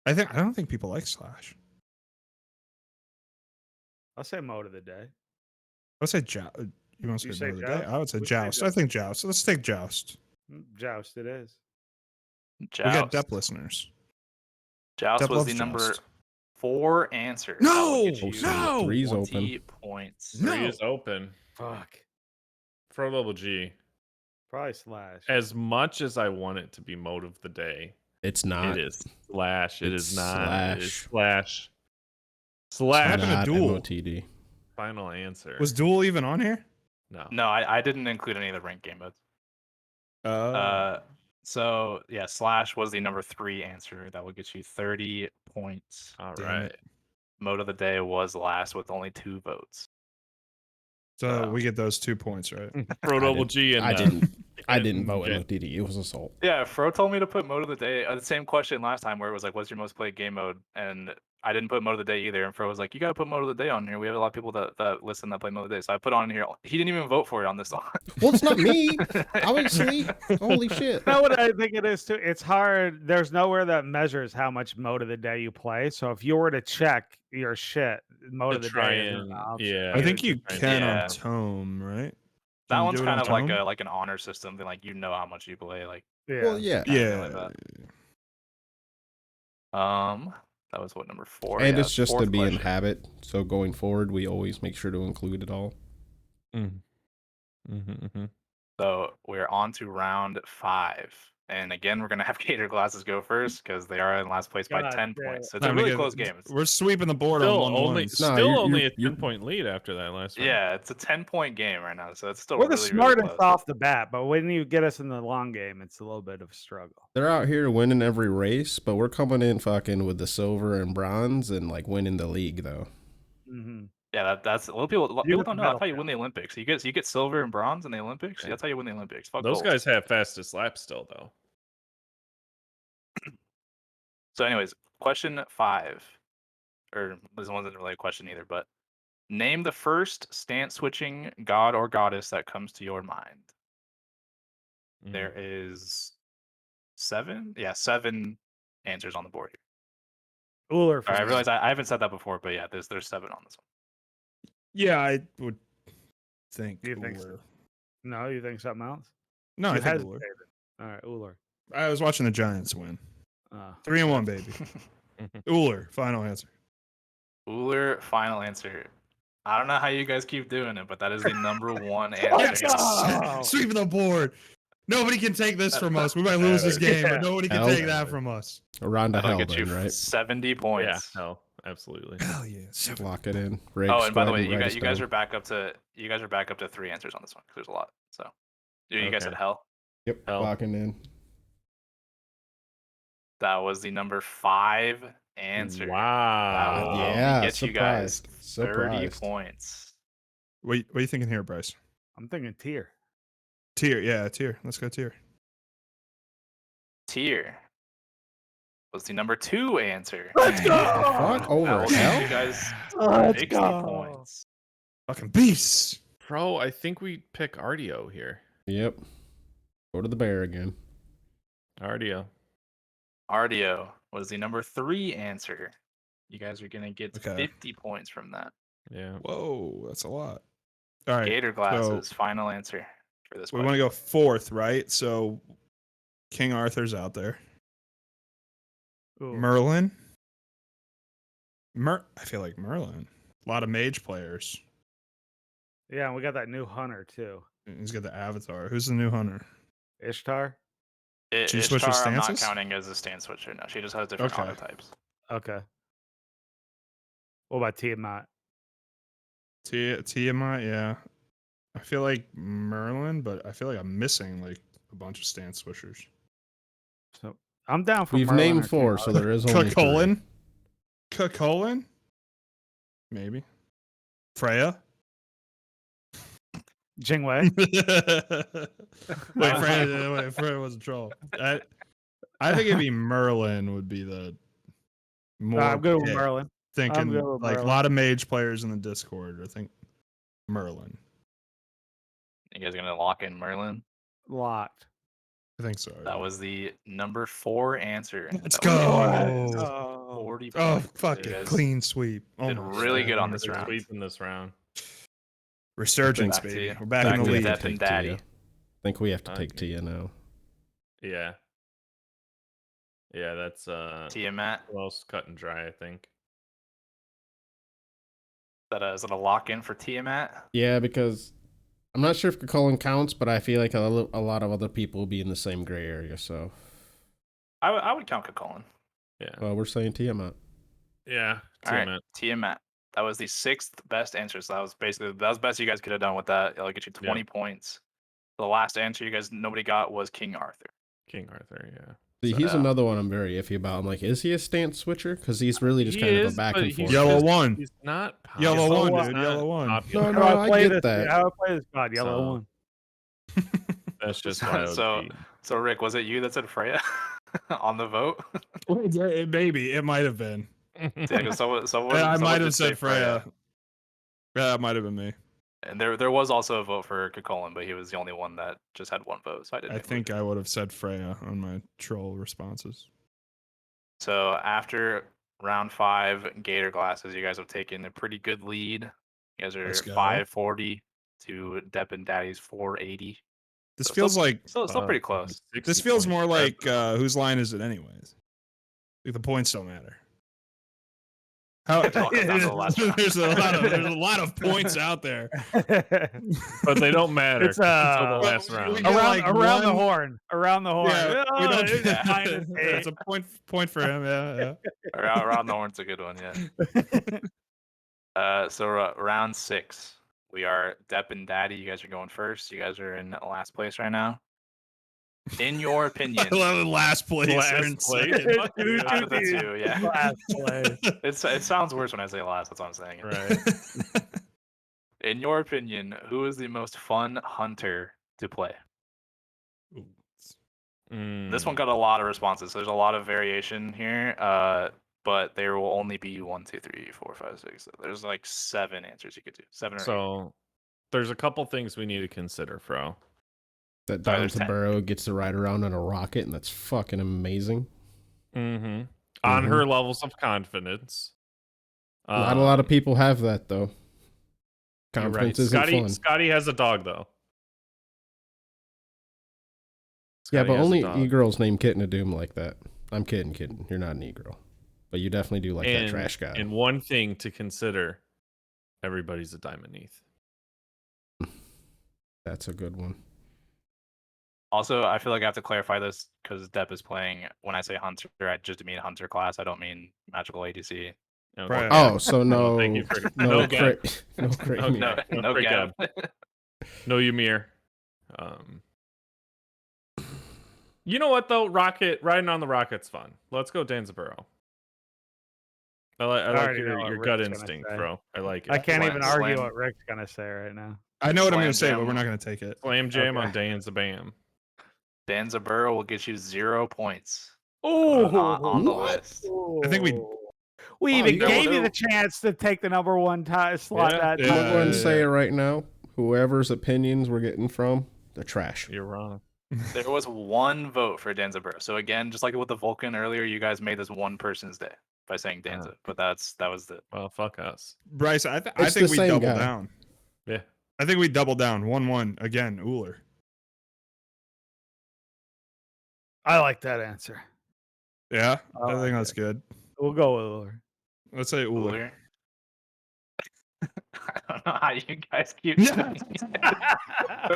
I don't think people like Slash. I'll say mode of the day. I would say Joust. You want to You say say Mode of the Day? Joust? I would say We say Joust. I Joust. think Joust. Let's take Joust. Joust it is. We got Joust. Dep listeners. Joust Dep was loves the number Joust. 4 answer. No! That will get Oh, you shit. No! 3's 20 open. points. No. 3 is open. Fuck. Fro Double G. Probably Slash. As much as I want it to be mode of the day, It's not. it is Slash. It It's is not. It is Slash. Slash. What happened to Not Duel? MOTD. Final answer. Was Duel even on here? no. No, I didn't include any of the ranked game modes. So yeah, Slash was the number 3 answer. That will get you 30 points. All Damn right. it. Mode of the day was last with only 2 votes. So we get those 2 points, right? Fro Double G and I and didn't vote Jen- MOTD. It was Assault. Yeah, Fro told me to put mode of the day. The same question last time where it was like, what's your most played game mode? And I didn't put mode of the day either. And Fro was like, you got to put mode of the day on here. We have a lot of people that listen that play mode of the day. So I put on here. He didn't even vote for it on this one. Well, it's not me. Obviously. Holy shit. You know what I think it is too? It's hard. There's nowhere that measures how much mode of the day you play. So if you were to check your shit, mode to of the try day isn't and an option. yeah. I think to you try and- can Yeah. on Tome, right? That Can you one's do it kind on of like Tome? like an honor system. Thing like you know how much you play. Like Yeah. Well, yeah. kinda Yeah. like that was what number 4. And Yeah, it's just to fourth be in question. habit. So going forward, we always make sure to include it all. So we're on to round 5. And again, we're going to have Gator Glasses go first because they are in last place by God 10 damn. points. So it's a Time to really get- close game. We're sweeping the board Still on 1-1. only, No, still you're- only a you're- 10-point lead after that last round. Yeah, it's a 10-point game right now. So it's still We're the really, smartest really close. off the bat, but when you get us in the long game, it's a little bit of a struggle. They're out here winning every race, but we're coming in fucking with the silver and bronze and like winning the league though. Mm-hmm. Yeah, that's a lot of people You don't get know. the That's how you medal win the Olympics. You get silver and bronze in the Olympics. Yeah. That's how you win the Olympics. Fuck Those gold. guys have fastest laps still, though. So, anyways, question 5, or this one wasn't really a question either, but name the first stance switching god or goddess that comes to your mind. There is 7 answers on the board here. Uller. All right, I realize I haven't said that before, but yeah, there's 7 on this one. Yeah, I would think. You think so? Uller. No, you think something else? No, You I think hesitated. Uller. All right, Uller. I was watching the Giants win. Uh, 3-1, baby. Uller, final answer. Uller, final answer. I don't know how you guys keep doing it, but that is the number 1 Let's answer. go! Sweeping the board. Nobody can take this from us. We might lose this game, Yeah. but nobody can Hell take yeah. that from us. A round of That'll hell get you then, right? 70 Yeah, points. no, absolutely. Hell yeah. Lock it in. Riggs, Oh, and by go the ahead way, write us you guys down. are back up to 3 answers on this one because there's a lot. So you guys Okay. said hell. Yep, Hell. locking in. That was the number 5 answer. Wow. That will Yeah, get you guys surprised. 30 Surprised. points. What are you thinking here, Bryce? I'm thinking tier. Tier. Yeah, tier. Let's go tier. Tier was the number 2 answer. Let's go! Fuck That over will get hell. you guys Let's 60 go! points. Fucking beasts. Bro, I think we pick Ardio here. Yep. Go to the bear again. Ardio. Ardio was the number 3 answer. You guys are gonna get Okay. 50 points from that. Yeah. Whoa, that's a lot. All right. Gator glasses, final answer for this We question. want to go 4th, right? So King Arthur's out there. Ooh. Merlin. I feel like Merlin. A lot of mage players. Yeah, and we got that new hunter too. He's got the avatar. Who's the new hunter? Ishtar. She switched her Ishtar, I'm not stances? counting as a stance switcher. No, she just has different Okay. auto types. Okay. What about Tiamat? Tiamat, yeah. I feel like Merlin, but I feel like I'm missing like a bunch of stance swishers. So I'm down for We've Merlin named or 4, King so there is only 3. Cucullin? Cucullin? Maybe. Freya? Jingwei. Freya was a troll. I think it'd be Merlin would be the more. I'm good with pick. Merlin. I'm Thinking good with like Merlin. a lot of mage players in the Discord. I think Merlin. You guys gonna lock in Merlin? Locked. I think so. That was the number 4 answer. Let's That was go. 40 Oh, points. fuck You it. guys Clean sweep. Oh did my really good on God. this round. Sweeping this round. Resurgence, Back to baby. you. We're back Back in the to lead. Death and Daddy. I think we have to Okay. take Tia now. Yeah. Yeah, that's Tiamat. most cut and dry, I think. Is that a lock in for Tiamat? Yeah, because I'm not sure if Cucullin counts, but I feel like a lot of other people will be in the same gray area. So I would count Cucullin. Yeah. well, we're saying Tiamat. Yeah. All right, Tiamat. Tiamat. That was the 6th best answer. So that was the best you guys could have done with that. It'll get you 20 points. The last answer you guys nobody got was King Arthur. King Arthur, yeah. See, he's another one I'm very iffy about. I'm like, is he a stance switcher? Because he's really just kind of a back and forth. Yellow one. He's not Yellow popular. one, He's dude. not Yellow one. popular. No, How do I I play get this? that. How do I play this god? Yellow So- one. That's just why I would So- be. So Rick, was it you that said Freya on the vote? Maybe it might have been. Yeah, 'cause someone I someone might did have say said Freya. Yeah, that might have been me. And there was also a vote for Cucullin, but he was the only one that just had 1 vote. So I didn't. I include think him. I would have said Freya on my troll responses. So after round 5, Gator Glasses, you guys have taken a pretty good lead. You guys are Let's go. 540 to Depp and Daddy's 480. This So feels like Still pretty close. 60 this feels points more spread, like whose line is it anyways? Like the points don't matter. How, It all comes down to the last round. there's a lot of points out there. but they don't matter It's, until the uh, last we round. get like around the one- horn. Around the horn. Yeah, we Oh, don't. it's -8. It's a point for him. Yeah. Around the horn's a good one, yeah. So round 6, we are Depp and Daddy. You guys are going first. You guys are in last place right now. In your opinion, I love the last place. Last or in place? second. Fuck you. out of the 2, yeah. Last place. It sounds worse when I say last. That's what I'm saying. Right. In your opinion, who is the most fun hunter to play? This one got a lot of responses. So there's a lot of variation here, but there will only be 1, 2, 3, 4, 5, 6. There's like 7 answers you could do. 7 or 8. So there's a couple things we need to consider, Fro. That Sorry, Down there's to 10. Burrow gets to ride around on a rocket, and that's fucking amazing. Mm-hmm. On her levels of confidence. Not a lot of people have that though. You're right. Confidence isn't fun. Scotty has a dog though. Yeah, Scotty but has a only dog. e-girls named Kitten of Doom like that. I'm kidding. You're not an e-girl. But you definitely do like that trash guy. And one thing to consider, everybody's a Diamond Neath. That's a good one. Also, I feel like I have to clarify this because Depp is playing. When I say hunter, I just mean hunter class. I don't mean magical ADC. Okay. Right. Oh, so no, thank you for no, no gap. no, crit, No, No, no, no freak gap. No Ymir. You know what though? Riding on the rocket's fun. Let's go Danzaburo. I like already know your what gut Rick's gonna instinct, say. bro. I like it. I can't even Slam. argue what Rick's gonna say right now. I know what I'm Slam going to say, but jam. we're not going to take it. Slam jam Okay. on Danzabam. Danzaburo will get you 0 points. Oh, on the What? list. I think we- We Oh, even you gave don't you know. the chance to take the number 1 slot Yeah, that yeah. I'm time. going to say it right now. Whoever's opinions we're getting from, they're trash. You're wrong. There was 1 vote for Danzaburo. So again, just like with the Vulcan earlier, you guys made this one person's day by saying Danza. But that was the Well, fuck us. Bryce, I It's think the we same double guy. down. Yeah. I think we double down. 1-1 again. Uller. I like that answer. Yeah, I I think like that's good. We'll go with Uller. Let's say Uller. Uller. I don't know how you guys keep doing it.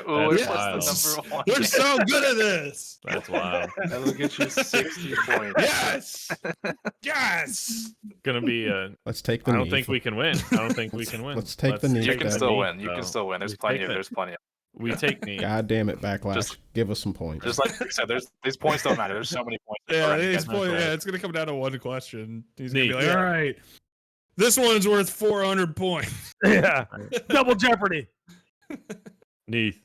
Which was the number one? We're so good at this. That's wild. That'll get you 60 points. Yes. Yes. Gonna be Let's take the I don't Neath. think we can win. I don't think we can win. Let's take the Neath. You can then. still win. You can still win. There's plenty. There's plenty. We take Neath. God damn it, Backlash. Just- Give us some points. Just like Rick said, these points don't matter. There's so many points. Yeah, Yeah, it's gonna come down to one question. He's gonna be Neat. like, all right, this one's worth 400 points. Yeah. Double Jeopardy. Neath.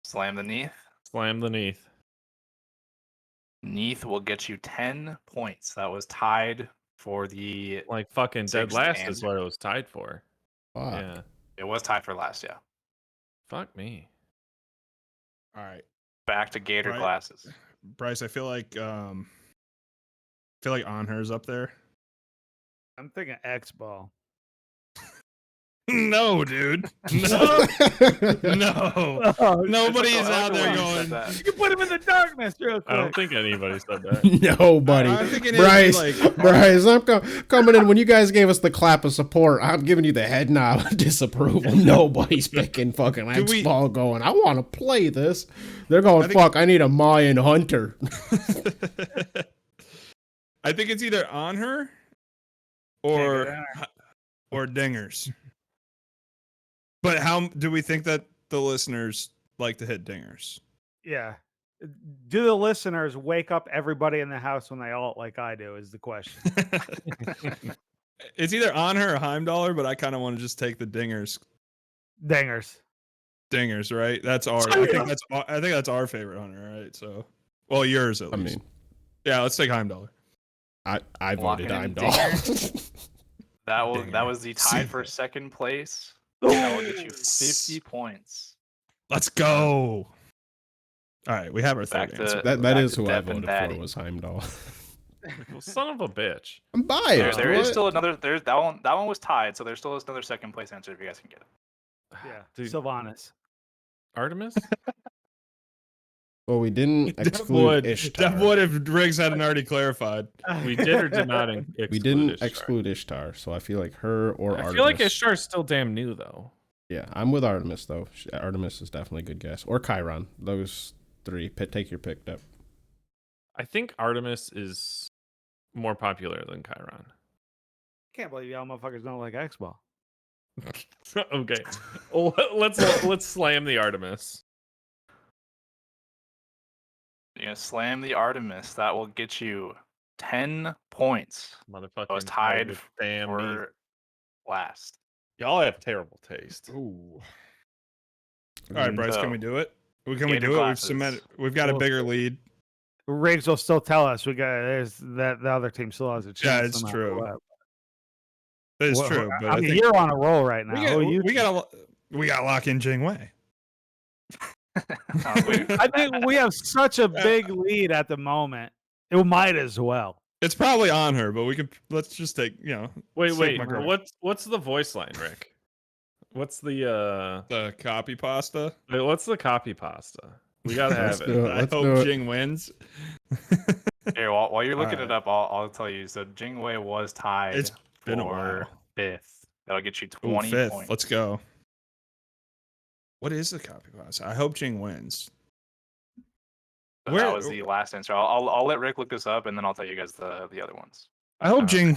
Slam the Neath. Slam the Neath. Neath will get you 10 points. That was tied for the. Like fucking dead Sixth last and- is what it was tied for. Fuck. Yeah. It was tied for last. Yeah. Fuck me. All right, Back to Gator Right. glasses. Bryce. I feel like On Her's up there. I'm thinking X ball. No, dude. No. No. Oh, Nobody's I like out the way there you said going. that. you can put him in the darkness real I quick. don't think anybody said that. Nobody. I'm thinking it'd be Bryce, like- Bryce, I'm coming in. When you guys gave us the clap of support, I'm giving you the head nod of disapproval. Nobody's picking fucking Do we- X-Ball going, I want to play this. They're going, I think- fuck, I need a Mayan hunter. I think it's either On Her or dingers. But how do we think that the listeners like to hit dingers? Yeah. Do the listeners wake up everybody in the house when they alt like I do? Is the question. It's either On Her or Heimdallr, but I kind of want to just take the dingers. Dingers. Dingers, right? That's our. I think that's our favorite hunter, right? So, well, yours at I least. mean, Yeah, let's take Heimdallr. I voted Locking in Heimdallr. That was the tied for second place. That will get you 50 points. Let's go. All right, we have our Back third to- answer. that Back is to who I Depp and voted Daddy. for was Heimdallr. Well, son of a bitch. I'm biased. There is what? still another. There's that one. That one was tied, so there still is another second place answer if you guys can get it. Yeah. Dude. Sylvanas. Artemis? Well, we didn't That exclude would Ishtar. that would if Riggs hadn't already clarified. We did or did not exclude We didn't Ishtar? exclude Ishtar, so I feel like her or I Artemis. feel like Ishtar's still damn new though. Yeah, I'm with Artemis though. Artemis is definitely a good guess. Or Chiron. Those three. Take your pick, Dep. I think Artemis is more popular than Chiron. Can't believe y'all motherfuckers don't like X ball. Okay. Well, let's slam the Artemis. You're gonna slam the Artemis. That will get you 10 points. Motherfucker. I was tied damn for last. Y'all have terrible taste. Ooh. All right, Bryce, So, can we do it? Can we Gator do it? glasses. We've got a Well, bigger lead. Riggs will still tell us there's that the other team still has a chance. Yeah, it's no matter true. what. That is Well, true. But I I mean, think you're on a roll right now. we got to lock in Jing Wei. I think we have such a big lead at the moment. It might as well. It's probably On Her, but let's just take Wait, Take my girl. what's the voice line, Rick? What's the the copy pasta. what's the copy pasta? We gotta Let's have do it. it. I Let's do hope it. Jing wins. Here, while you're looking Alright. it up, I'll tell you. So Jing Wei was tied It's been a for while. 5th. That'll get you Ooh, 20 fifth. points. Let's go. What is the copy pasta? I hope Jing wins. So Where- that was the last answer. I'll let Rick look this up, and then I'll tell you guys the other ones. I hope Jing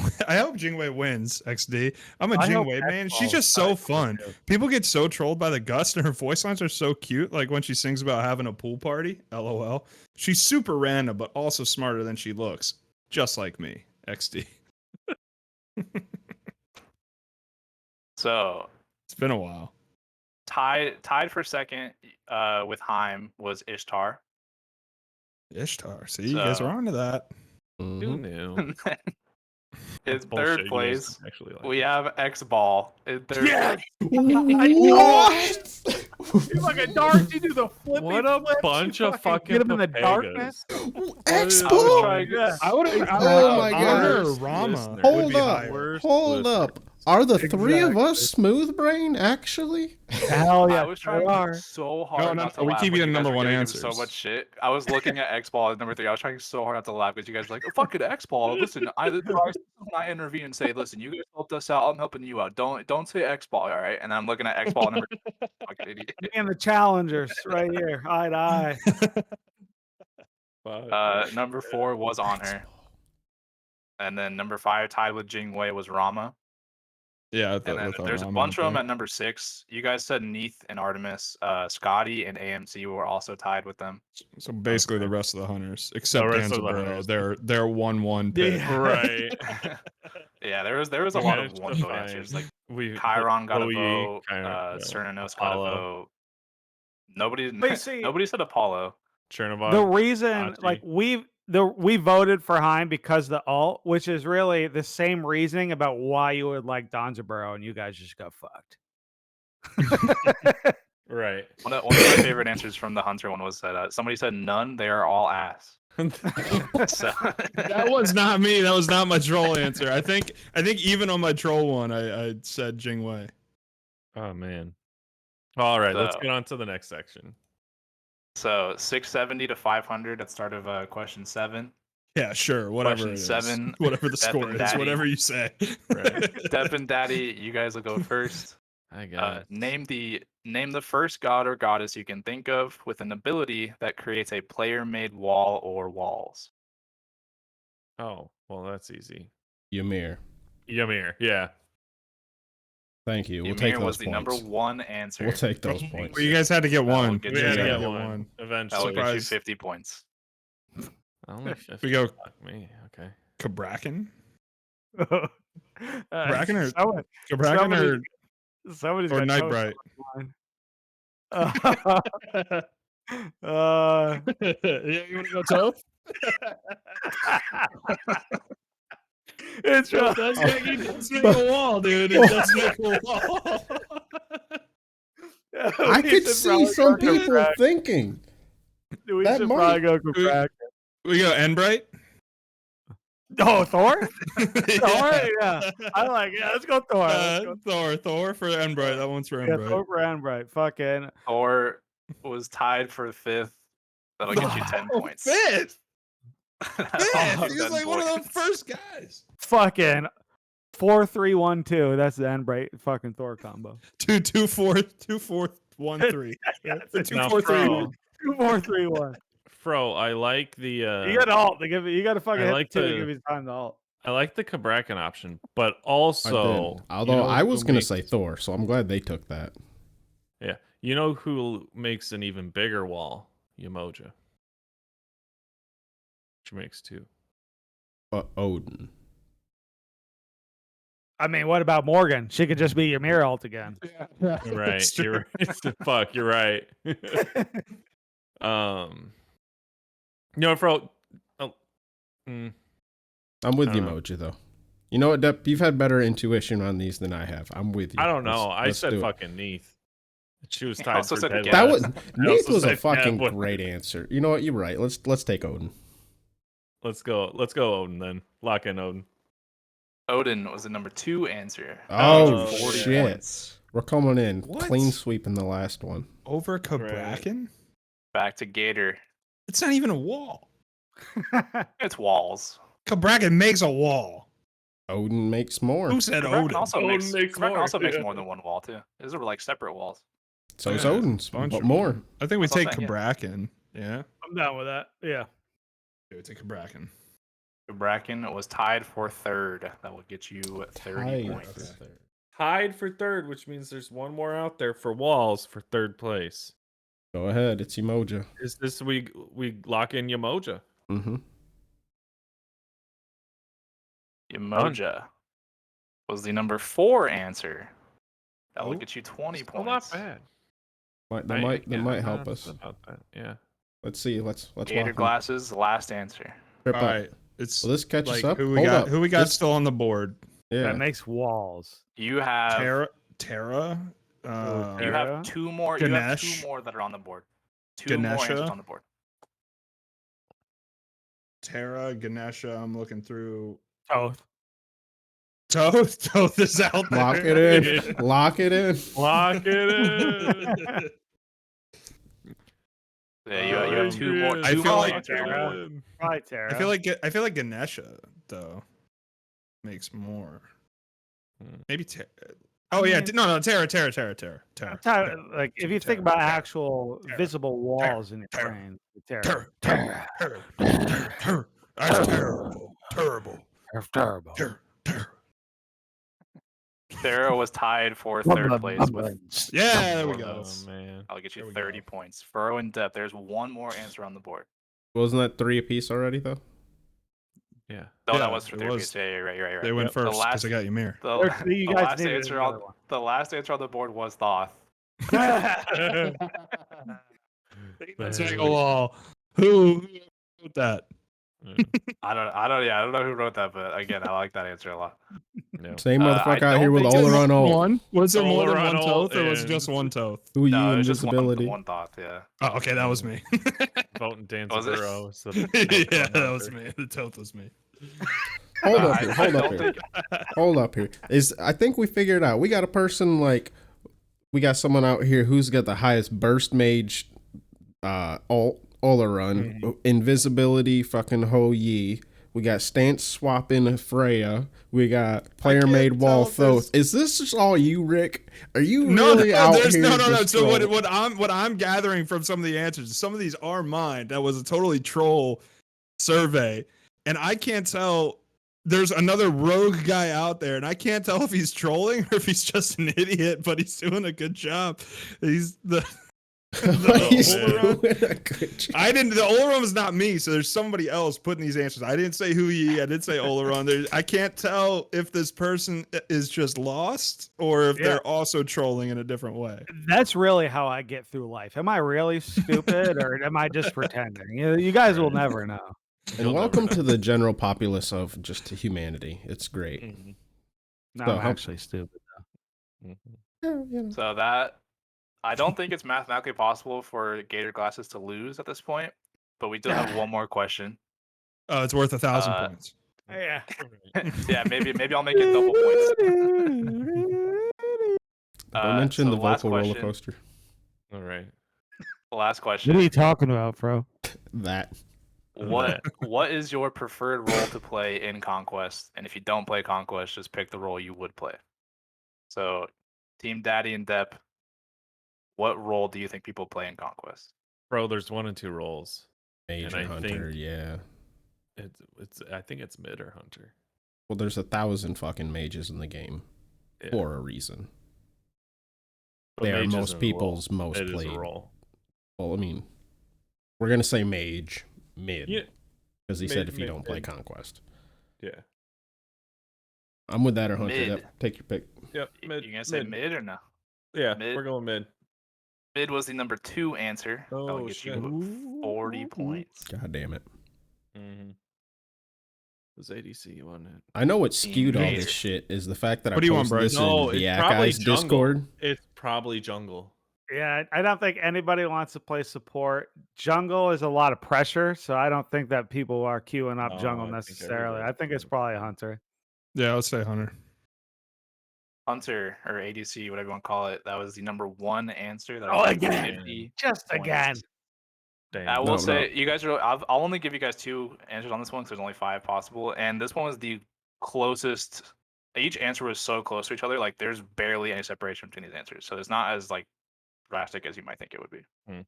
Wei wins. XD. I'm a I Jing hope Wei man. X-Ball She's is just so tied for fun. two. People get so trolled by the Gust, and her voice lines are so cute. Like when she sings about having a pool party. LOL. She's super random, but also smarter than she looks. Just like me. XD. So It's been a while. tied for second with Heim was Ishtar. Ishtar. See, you guys So- are onto that. Who Mhm. knew? In That's bullshit. third You guys place, don't actually like we it. have X Ball. In third Yes! What? You're like a dark. You do the flippy What a flips, you bunch of fucking get him in the papagas. darkness. X-Ball? Yeah. I would have. Oh my Honor gosh. Rama. Listener. would Hold be up. higher. Worst Hold listener. up. Are the three of us smooth brain, actually? Hell yeah. I was trying so hard not to we laugh keep when getting you guys number were one giving him answers. so much shit. I was looking at X Ball as number 3. I was trying so hard not to laugh because you guys were like, oh, fucking X Ball. Listen, I intervene and say, listen, you guys helped us out. I'm helping you out. Don't say X Ball, all right? And I'm looking at X Ball number 2. Fucking idiot. Me and the challengers right here, eye to eye. Number 4 was Honor. And then number 5, tied with Jingwei, was Rama. Yeah, And then there's a bunch of them at number 6. You guys said Neath and Artemis. Scotty and AMC were also tied with them. So basically, the rest of the hunters, except The rest of the Danzaburo, hunters. they're 1-1 pick. Yeah. Right. Yeah, there was a lot of one vote answers. Like Chiron got a vote, Cernanos got a vote. Nobody said Apollo. Chernobog. The reason, Achi. like we voted for Hein because the alt, which is really the same reasoning about why you would like Donzaburo, and you guys just got fucked. Right. One of my favorite answers from the Hunter one was that somebody said none. They are all ass. So That was not me. That was not my troll answer. I think even on my troll one, I said Jingwei. Oh man. All right, let's So- get on to the next section. So 670 to 500 at the start of question 7. Yeah, sure. Whatever Question it is. 7, Whatever the Depp score and is. Daddy. Whatever you say. Right. Depp and Daddy, you guys will go first. I got Name the first god or goddess you can think of with an ability that creates a player-made wall or walls. Oh, well, that's easy. Ymir. Ymir, yeah. Thank you. We'll Ymir take those was the number points. 1 answer. We'll take those points. Well, you guys had to get one. get We you had to Yeah, get yeah, one. That will Eventually. get you Surprise. 50 points. Only 50. We go Fuck me. Okay. Cabrakan? Kraken Kraken or Cabrakan somebody's or got toast Nightbright? on mine. Yeah, you want to go Toph? It's Toph does make a wall, dude. It does make a wall. I could see some people thinking. We that should might- probably go Kraken. We go Enbright? Oh, Thor? Yeah. Thor? Yeah. I like it. Yeah, let's go Thor. Let's go. Thor for Enbright. That one's for Yeah, Enbright. Thor for Enbright. Fucking Thor was tied for 5th. That'll get you 10 points. Fifth! That'll He get was 10 like one of points. the first guys. fucking 4-3-1-2. That's the Enbright fucking Thor combo. 2-4-1-3. Yeah, it's a Now, 2-4-3-1. 2-4-3-1. Fro, I like the You got to alt to give it. You got to fucking I hit like two to the- give you time to alt. I like the Cabrakan option, but I also did. Although you know I was who going to makes- say Thor, so I'm glad they took that. Yeah. You know who makes an even bigger wall? Umoja. Which makes 2. Odin. I mean, what about Morgan? She could just be your mirror alt again. You're right. You're right. Fuck, you're right. Fro. I'm with I you, don't know. Moja, though. You know what, Depp? You've had better intuition on these than I have. I'm with you. I don't know. I Let's said do it. fucking Neath. She was I tied also for said dead Gab. That last. was Neath also was a said fucking Gab. great answer. You know what? You're right. Let's take Odin. Let's go Odin then. Lock in Odin. Odin was the number 2 answer. Oh, 40 shit. points. We're coming in What? clean sweep in the last one. Over Cabrakan? Back to Gator. It's not even a wall. It's walls. Cabrakan makes a wall. Odin makes more. Who said Cabrakan Odin? also Odin makes makes Cabrakan more, yeah. more than one wall too. Those are like separate walls. So's Yeah, Odin's, bunch but of more. them. I think we That's what take I'm saying, Cabrakan. Yeah. I'm down with that. Yeah. Yeah, we take Cabrakan. Cabrakan was tied for 3rd. That will get you 30 Tied points. for third. Tied for 3rd, which means there's one more out there for walls for 3rd place. Go ahead. It's Umoja. Is this we lock in Umoja? Mm-hmm. Umoja was the number 4 answer. That will Oh, get you 20 Well, points. not bad. That might help us. About that. Yeah. Let's see. Let's Gator lock 'em. glasses, last answer. Trip All up. right. It's Will this catch us like up? who we Hold got? up. Who we got This- still on the board? Yeah. That makes walls. You have Terra. you Terra? have 2 more. You have Ganesh. 2 more that are on the board. 2 more Ganesha? answers on the board. Terra, Ganesha. I'm looking through. Toth. Toth is out there. Lock it in. Lock it in. Lock it in. Yeah, you have two more. I Two feel more like answers on the board. Probably Tara. I feel like Ganesha though makes more. Maybe Tara. Oh yeah, no, Tara. Like if you think about actual visible walls in your brain, Tara. That's terrible. Tara was tied for third place with. Yeah, there we go. Oh man, I'll get you 30 points. Furrow and Depth. There's one more answer on the board. Wasn't that 3 apiece already though? yeah. No, Yeah, that was for it third was. place. Yeah, you're right. They went Yep. first because I got you mirror. You The guys last needed answer another on one. the last answer on the board was Thoth. Let's make a wall. Who wrote that? I don't know who wrote that, but again, I like that answer a lot. No. Same motherfucker I out here don't with think Oleron ult. One? Was there more than Oleron one ult Toth, or was it and- just one Toth? Who you No, it was just invisibility? one Thoth. Yeah. Oh, okay, that was me. Vote and dance Was it? Burrow. So Yeah, that was me. The Toth was me. Hold up I- here. I Hold up don't here. think- Hold up here. I think we figured out. We got a person like we got someone out here who's got the highest burst mage Oleron, invisibility fucking Ho Yi. We got stance swapping Freya. We got player made wall Thoth. Is this just all you, Rick? Are you really out here? No. just So trolling? what I'm gathering from some of the answers, some of these are mine. That was a totally troll survey, and I can't tell. There's another rogue guy out there, and I can't tell if he's trolling or if he's just an idiot, but he's doing a good job. He's the He's Oleron. doing a good job. I didn't. The Oleron was not me, so there's somebody else putting these answers. I didn't say Hu Yi. I did say Oleron. I can't tell if this person is just lost or if they're also trolling in a different way. That's really how I get through life. Am I really stupid or am I just pretending? You guys will never know. And welcome to the general populace of just humanity. It's great. Mhm. No, So I'm how- actually stupid. Mhm. Yeah, you know. So that I don't think it's mathematically possible for Gator Glasses to lose at this point, but we do have one more question. Oh, it's worth 1,000 Uh, points. Yeah. Yeah, maybe I'll make it double points. Don't mention so the last vocal roller question. coaster. All right. Last What are question. you talking about, bro? That. What is your preferred role to play in Conquest? And if you don't play Conquest, just pick the role you would play. So, Team Daddy and Depp, what role do you think people play in Conquest? Bro, there's 1 and 2 roles. Mage And I and Hunter, think- yeah. It's I think it's mid or hunter. Well, there's 1,000 fucking mages in the game Yeah. for a reason. But They are mage most isn't a people's role. most It is a played. role. Well, I mean, we're gonna say mage mid Yeah. because he said if you mid, don't play mid. Conquest. Yeah. I'm with that or Hunter. Mid. Yep, take your pick. Yep. You gonna say mid or no? Yeah, Mid? we're going mid. Mid was the number 2 answer. That'll Oh, get shit. you 40 points. God damn it! Mm-hmm. It was ADC, wasn't it? I know what skewed all Gator. this shit is the fact that What I do you want, posted Bryce? this No, in it's the probably Guy's jungle. Discord. It's probably jungle. Yeah, I don't think anybody wants to play support. Jungle is a lot of pressure, so I don't think that people are queuing up No, jungle I think necessarily. I everybody's think it's queuing. probably Hunter. Yeah, let's say Hunter. Hunter or ADC, whatever you want to call it, that was the number 1 answer. That Oh, was again. 50 Just points. again. Damn. I will No, say, you guys are. I'll only give you guys 2 answers on this one because there's only 5 possible, and this one was the closest. Each answer was so close to each other, like there's barely any separation between these answers, so it's not as like drastic as you might think it would be. Hmm.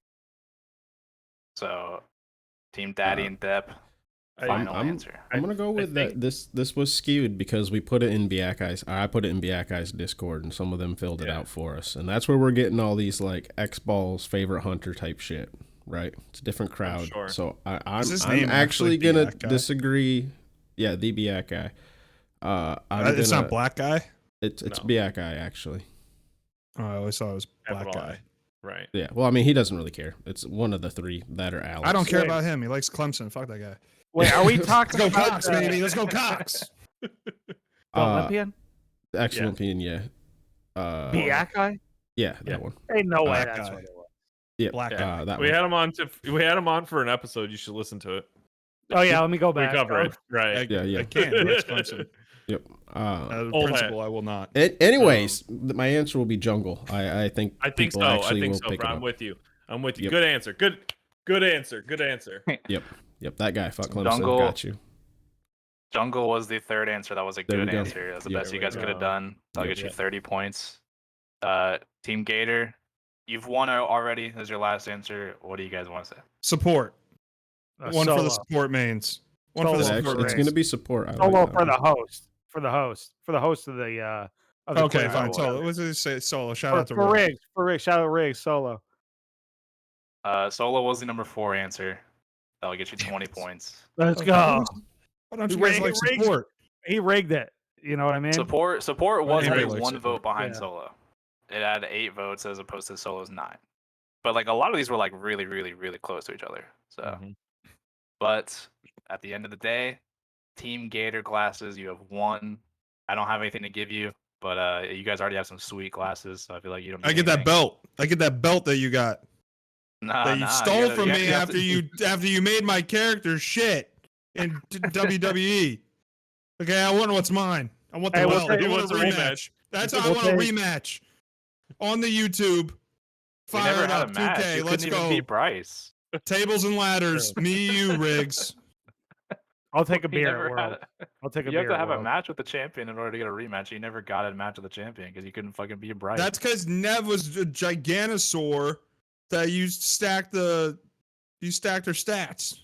So, Team Daddy and Depp, final answer. I'm gonna go with think- that. This was skewed because we put it in Biakai's. I put it in Biakai's Discord, and some of them filled it Yeah. out for us, and that's where we're getting all these like X Balls favorite Hunter type shit. Right? It's a different crowd. sure. So Is his I'm name actually actually gonna Biakai? disagree. Yeah, the Biakai. It's not black guy. It's No. Biakai actually. Oh, I always thought it was black Capital I. guy. Right. Yeah. Well, I mean, he doesn't really care. It's one of the 3 that are Alex. I don't care Wait. about him. He likes Clemson. Fuck that guy. Wait, are we Let's talking go about Cox, baby. Let's go Cox. the Uh, Olympian? Excellent opinion. Yeah. Biakai? Yeah, Yeah. that one. Ain't no way Black that's guy. what it was. Yeah. Black guy. That We one. had him on we had him on for an episode. You should listen to it. Oh yeah, let me go We back. cover Oh, it. Right. Yeah, yeah. I can't. He likes Clemson. Yep. Principal, I will not. Anyways, my answer will be jungle. I think so. I think so, bro. I'm with you. Yep. Good answer. Good answer. Yep. That guy, fuck Clemson, Jungle. got you. Jungle was the third answer. That was a good answer. That's the best you guys could have done. I'll get you 30 points. Team Gator, you've won already. As your last answer. What do you guys want to say? Support. One Solo. for the support mains. One Solo. for the support Actually, it's mains. going to be support. I Solo like that for one. the host. For the host of the. Okay, quiz. fine. Solo. What did it say? Solo. Shout out to for Rick. Riggs. Shout out Riggs. Solo. Solo was the number 4 answer. That'll get you 20 points. Let's go. Why don't you guys like support? He rigged it. You know what I mean? Support was Anybody only likes 1 support. vote behind Yeah. Solo. It had 8 votes as opposed to Solo's 9. But like a lot of these were like really, really, really close to each other. So, but at the end of the day, Team Gator glasses, you have won. I don't have anything to give you, but you guys already have some sweet glasses, so I feel like you don't. I get that belt. I get that belt that you got. That You stole from me after you made my character shit in WWE. Okay, I want what's mine. I want the Hey, belt. what's I want a rematch? That's how I want a rematch on the YouTube. We Fire never it had up, a match. 2K. You Let's couldn't even go. beat Bryce. Tables and ladders. Me, you, Riggs. I'll take a We beer. never World. had a- I'll take a You beer. have to have a World. match with the champion in order to get a rematch. You never got a match with the champion because you couldn't fucking beat Bryce. That's because Nev was a Giganosaur that you stacked her stats.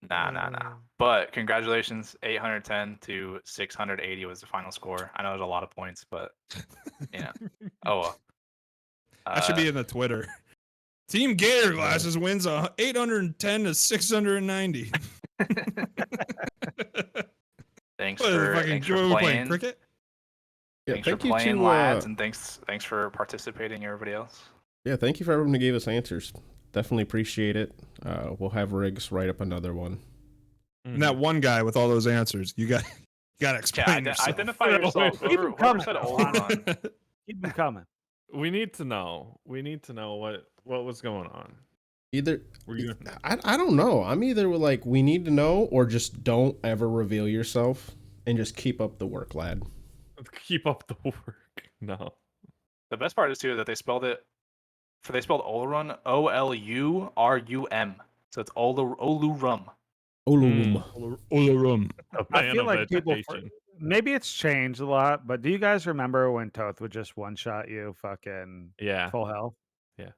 Nah. But congratulations, 810 to 680 was the final score. I know there's a lot of points, but yeah. Oh well. That should be in the Twitter. Team Gator Glasses wins 810 to 690. Thanks What is it, for fucking thanks what for are we playing? playing. Cricket? Thanks thank for you playing, to lads, and thanks for participating, everybody else. yeah, thank you for everyone who gave us answers. Definitely appreciate it. We'll have Riggs write up another one. And that one guy with all those answers, you got to explain yourself. Identify yourself. Keep 'em Whoever coming, said though, old run. Keep them coming. We need to know. We need to know what was going on. Either Were you? I don't know. I'm either like we need to know or just don't ever reveal yourself and just keep up the work, lad. Keep up the work. No. The best part is too that they spelled Olurun Olurum. So it's Olurum. Olurum. A I man feel of like people. education. Maybe it's changed a lot, but do you guys remember when Toth would just one shot you fucking Yeah. full health? Yeah.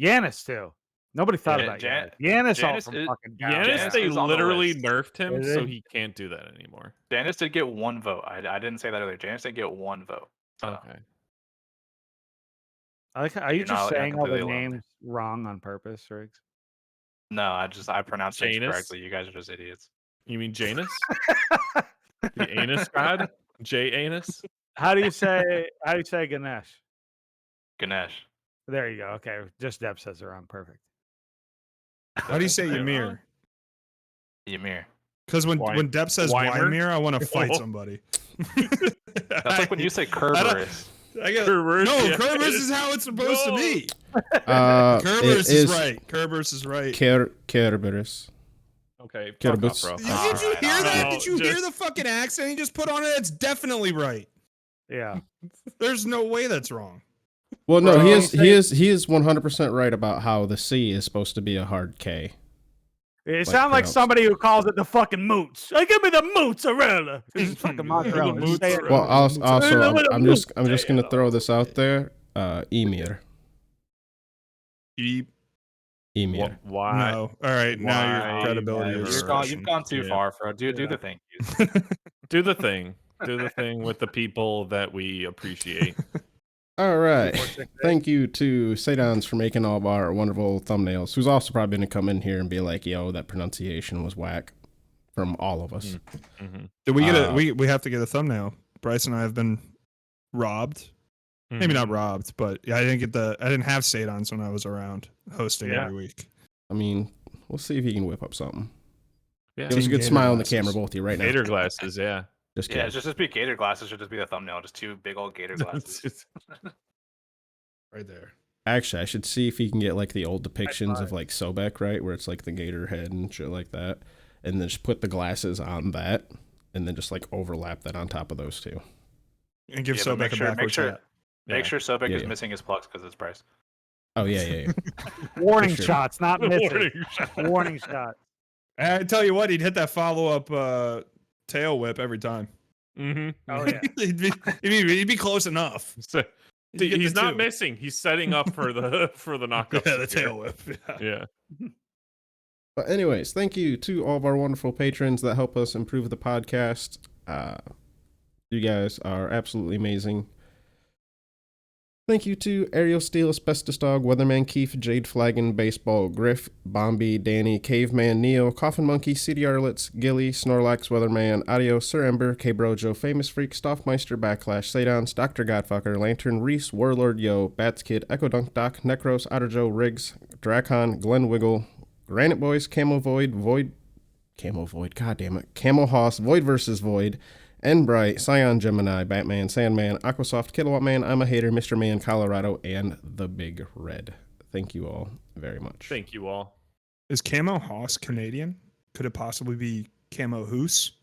Yanis too. Nobody thought Yeah, about Jan- Yanis. Yanis all Janice from is- fucking down. Yanis, Janice they is on the literally list. nerfed him, Is so it? he can't do that anymore. Janice did get 1 vote. I didn't say that earlier. Janice did get 1 vote. So Okay. Are you You're just not saying all the completely alone. names wrong on purpose, Riggs? no, I pronounced things Janus? correctly. You guys are just idiots. You mean Janus? The anus god? J anus? How do you say Ganesh? Ganesh. There you go. Okay, just Deb says it wrong. Perfect. How do you say Yeah. Ymir? Ymir. Because when Wy- Depp says Weimer? Ymir, I want to fight Oh. somebody. That's like when you say Kerberos. Kerberos, No, yeah. Kerberos is how it's supposed to be. It Kerberos is right. Kerberos is right. Kerberos. Okay. Get a Fuck off, bus. bro. Did you Alright, hear that? alright. Did you No, hear just- the fucking accent he just put on it? That's definitely right. Yeah. There's no way that's wrong. Well, no, Bro, he is 100% right about how the C is supposed to be a hard K. It sounds like pronounced. somebody who calls it the fucking moots. Hey, give me the mozzarella. It's fucking mozzarella. The Just say it. Well, also I'm just gonna Potato. throw this out there. Emir. Emir. Why? No. All right. Now Why your credibility never? is You've gone too Yeah. far, bro. Do the thing. Do the thing. Do the thing with the people that we appreciate. All right. Thank you to Sadons for making all of our wonderful thumbnails. Who's also probably going to come in here and be like, "Yo, that pronunciation was whack," from all of us. Mm-hmm. Did we get we have to get a thumbnail. Bryce and I have been robbed. Maybe not robbed, but I didn't have Sadons when I was around hosting Yeah. every week. I mean, we'll see if he can whip up something. Yeah. Give us a good Gator smile on the glasses. camera, both of you, right now. Gator glasses, yeah. Just Yeah, kidding. just be Gator glasses. Should just be the thumbnail. Just 2 big old Gator glasses. Right there. Actually, I should see if he can get like the old depictions of like Sobek, right, where it's like the gator head and shit like that, and then just put the glasses on that, and then just like overlap that on top of those two. And give Sobek a backwards hat. Make sure Sobek is Yeah. missing his plugs because it's Bryce. Oh yeah. Warning sure. shots, not missing. Warning shot. Warning shots. I tell you what, he'd hit that follow-up tail whip every time. Mm-hmm. Oh yeah. he'd be close enough. So, He'd get he's the not two. missing. He's setting up for the knockup. Yeah, the tail whip. Yeah. But anyways, thank you to all of our wonderful patrons that help us improve the podcast. You guys are absolutely amazing. Thank you to Ariel Steel, Asbestos Dog, Weatherman Keith, Jade Flagon, Baseball, Griff, Bombi, Danny, Caveman, Neo, Coffin Monkey, CDRlets, Gilly, Snorlax, Weatherman, Audio, Sir Ember, K-Brojo, Famous Freak, Stoffmeister, Backlash, Sadons, Dr. Godfucker, Lantern, Reese, Warlord, Yo, Bats Kid, Echo Dunk Doc, Necros, Otter Joe, Riggs, Dracon, Glenn Wiggle, Granite Boys, Camo Void, goddammit, Camo Hoss, Void vs. Void, Bright, Scion Gemini, Batman, Sandman, Aquasoft, Kilowatt Man, I'm a Hater, Mr. Man, Colorado, and the Big Red. Thank you all very much. Thank you all. Is Camo Hoss Canadian? Could it possibly be Camo Hoos?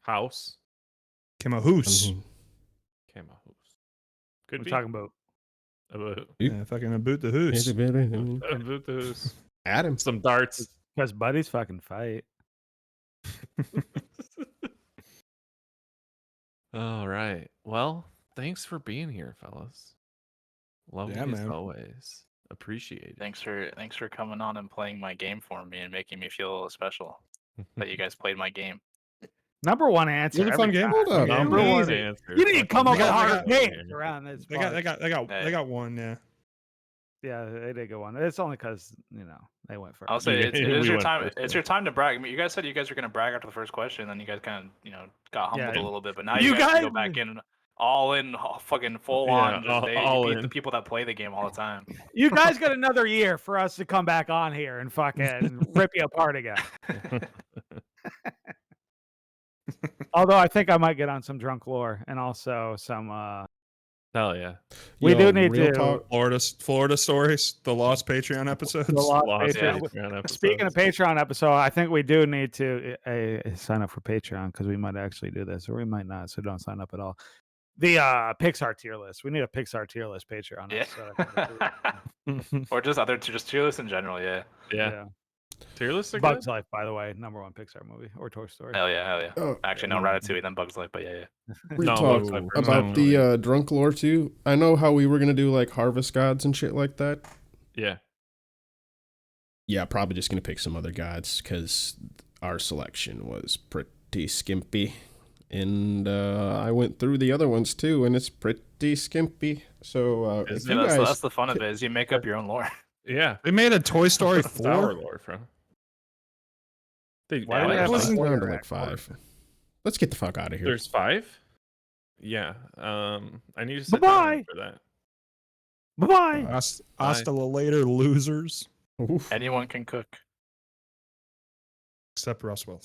House. Camo Hoos. Camo house. Could We're be. talking about. Yeah, fucking Aboot the Hoos. About the hoose. Adam. Some darts. Because buddies fucking fight. All right. Well, thanks for being here, fellas. Lovely Yeah, as man. always. Appreciate it. Thanks for coming on and playing my game for me and making me feel special that you guys played my game. Number one answer. It was a fun every game. time. Hold up. Number Easy. one answer. You need to come up They with got- harder they got- names around this. They bunch. got one, yeah. Yeah, they did go on. It's only because they went first. I'll say Yeah, it is we your went time. first, It's yeah. your time to brag. I mean, you guys said you guys were gonna brag after the first question, then you guys kind of got humbled Yeah. a little bit. But now You you guys can go guys- back in, all in, fucking full Yeah, on. Just, all you beat in. the people that play the game all the time. You guys got another year for us to come back on here and fucking rip you apart again. Although I think I might get on some drunk lore and also some. Hell yeah. We do Yo, need real to- talk. Florida stories, the lost Patreon episodes. The lost Lost Patreon. Patreon episodes. Speaking of Patreon episode, I think we do need to sign up for Patreon because we might actually do this, or we might not. So don't sign up at all. The Pixar tier list. We need a Pixar tier list Patreon. Yeah. Or just tier lists in general. Yeah. Yeah. Tier lists are Bugs good. Life, by the way, number one Pixar movie, or Toy Story. Hell yeah. Oh, Actually, no, Ratatouille, then Bugs Life, but yeah. real No, talk Bugs Life about the drunk lore too. I know how we were gonna do like harvest gods and shit like that. Yeah. Yeah, probably just gonna pick some other gods because our selection was pretty skimpy, and I went through the other ones too, and it's pretty skimpy. So if you guys, That's the fun of it, is you make up your own lore. Yeah. They made a Toy Story It's our 4. lore, bro. They, Why do yeah, we it have wasn't a down to order like at 5. Let's get the fuck out of here. There's 5? Yeah. I need to sit Bye-bye. down for that. Bye-bye. Hasta la later, losers. Oof. Anyone can cook. Except Russ Wilson.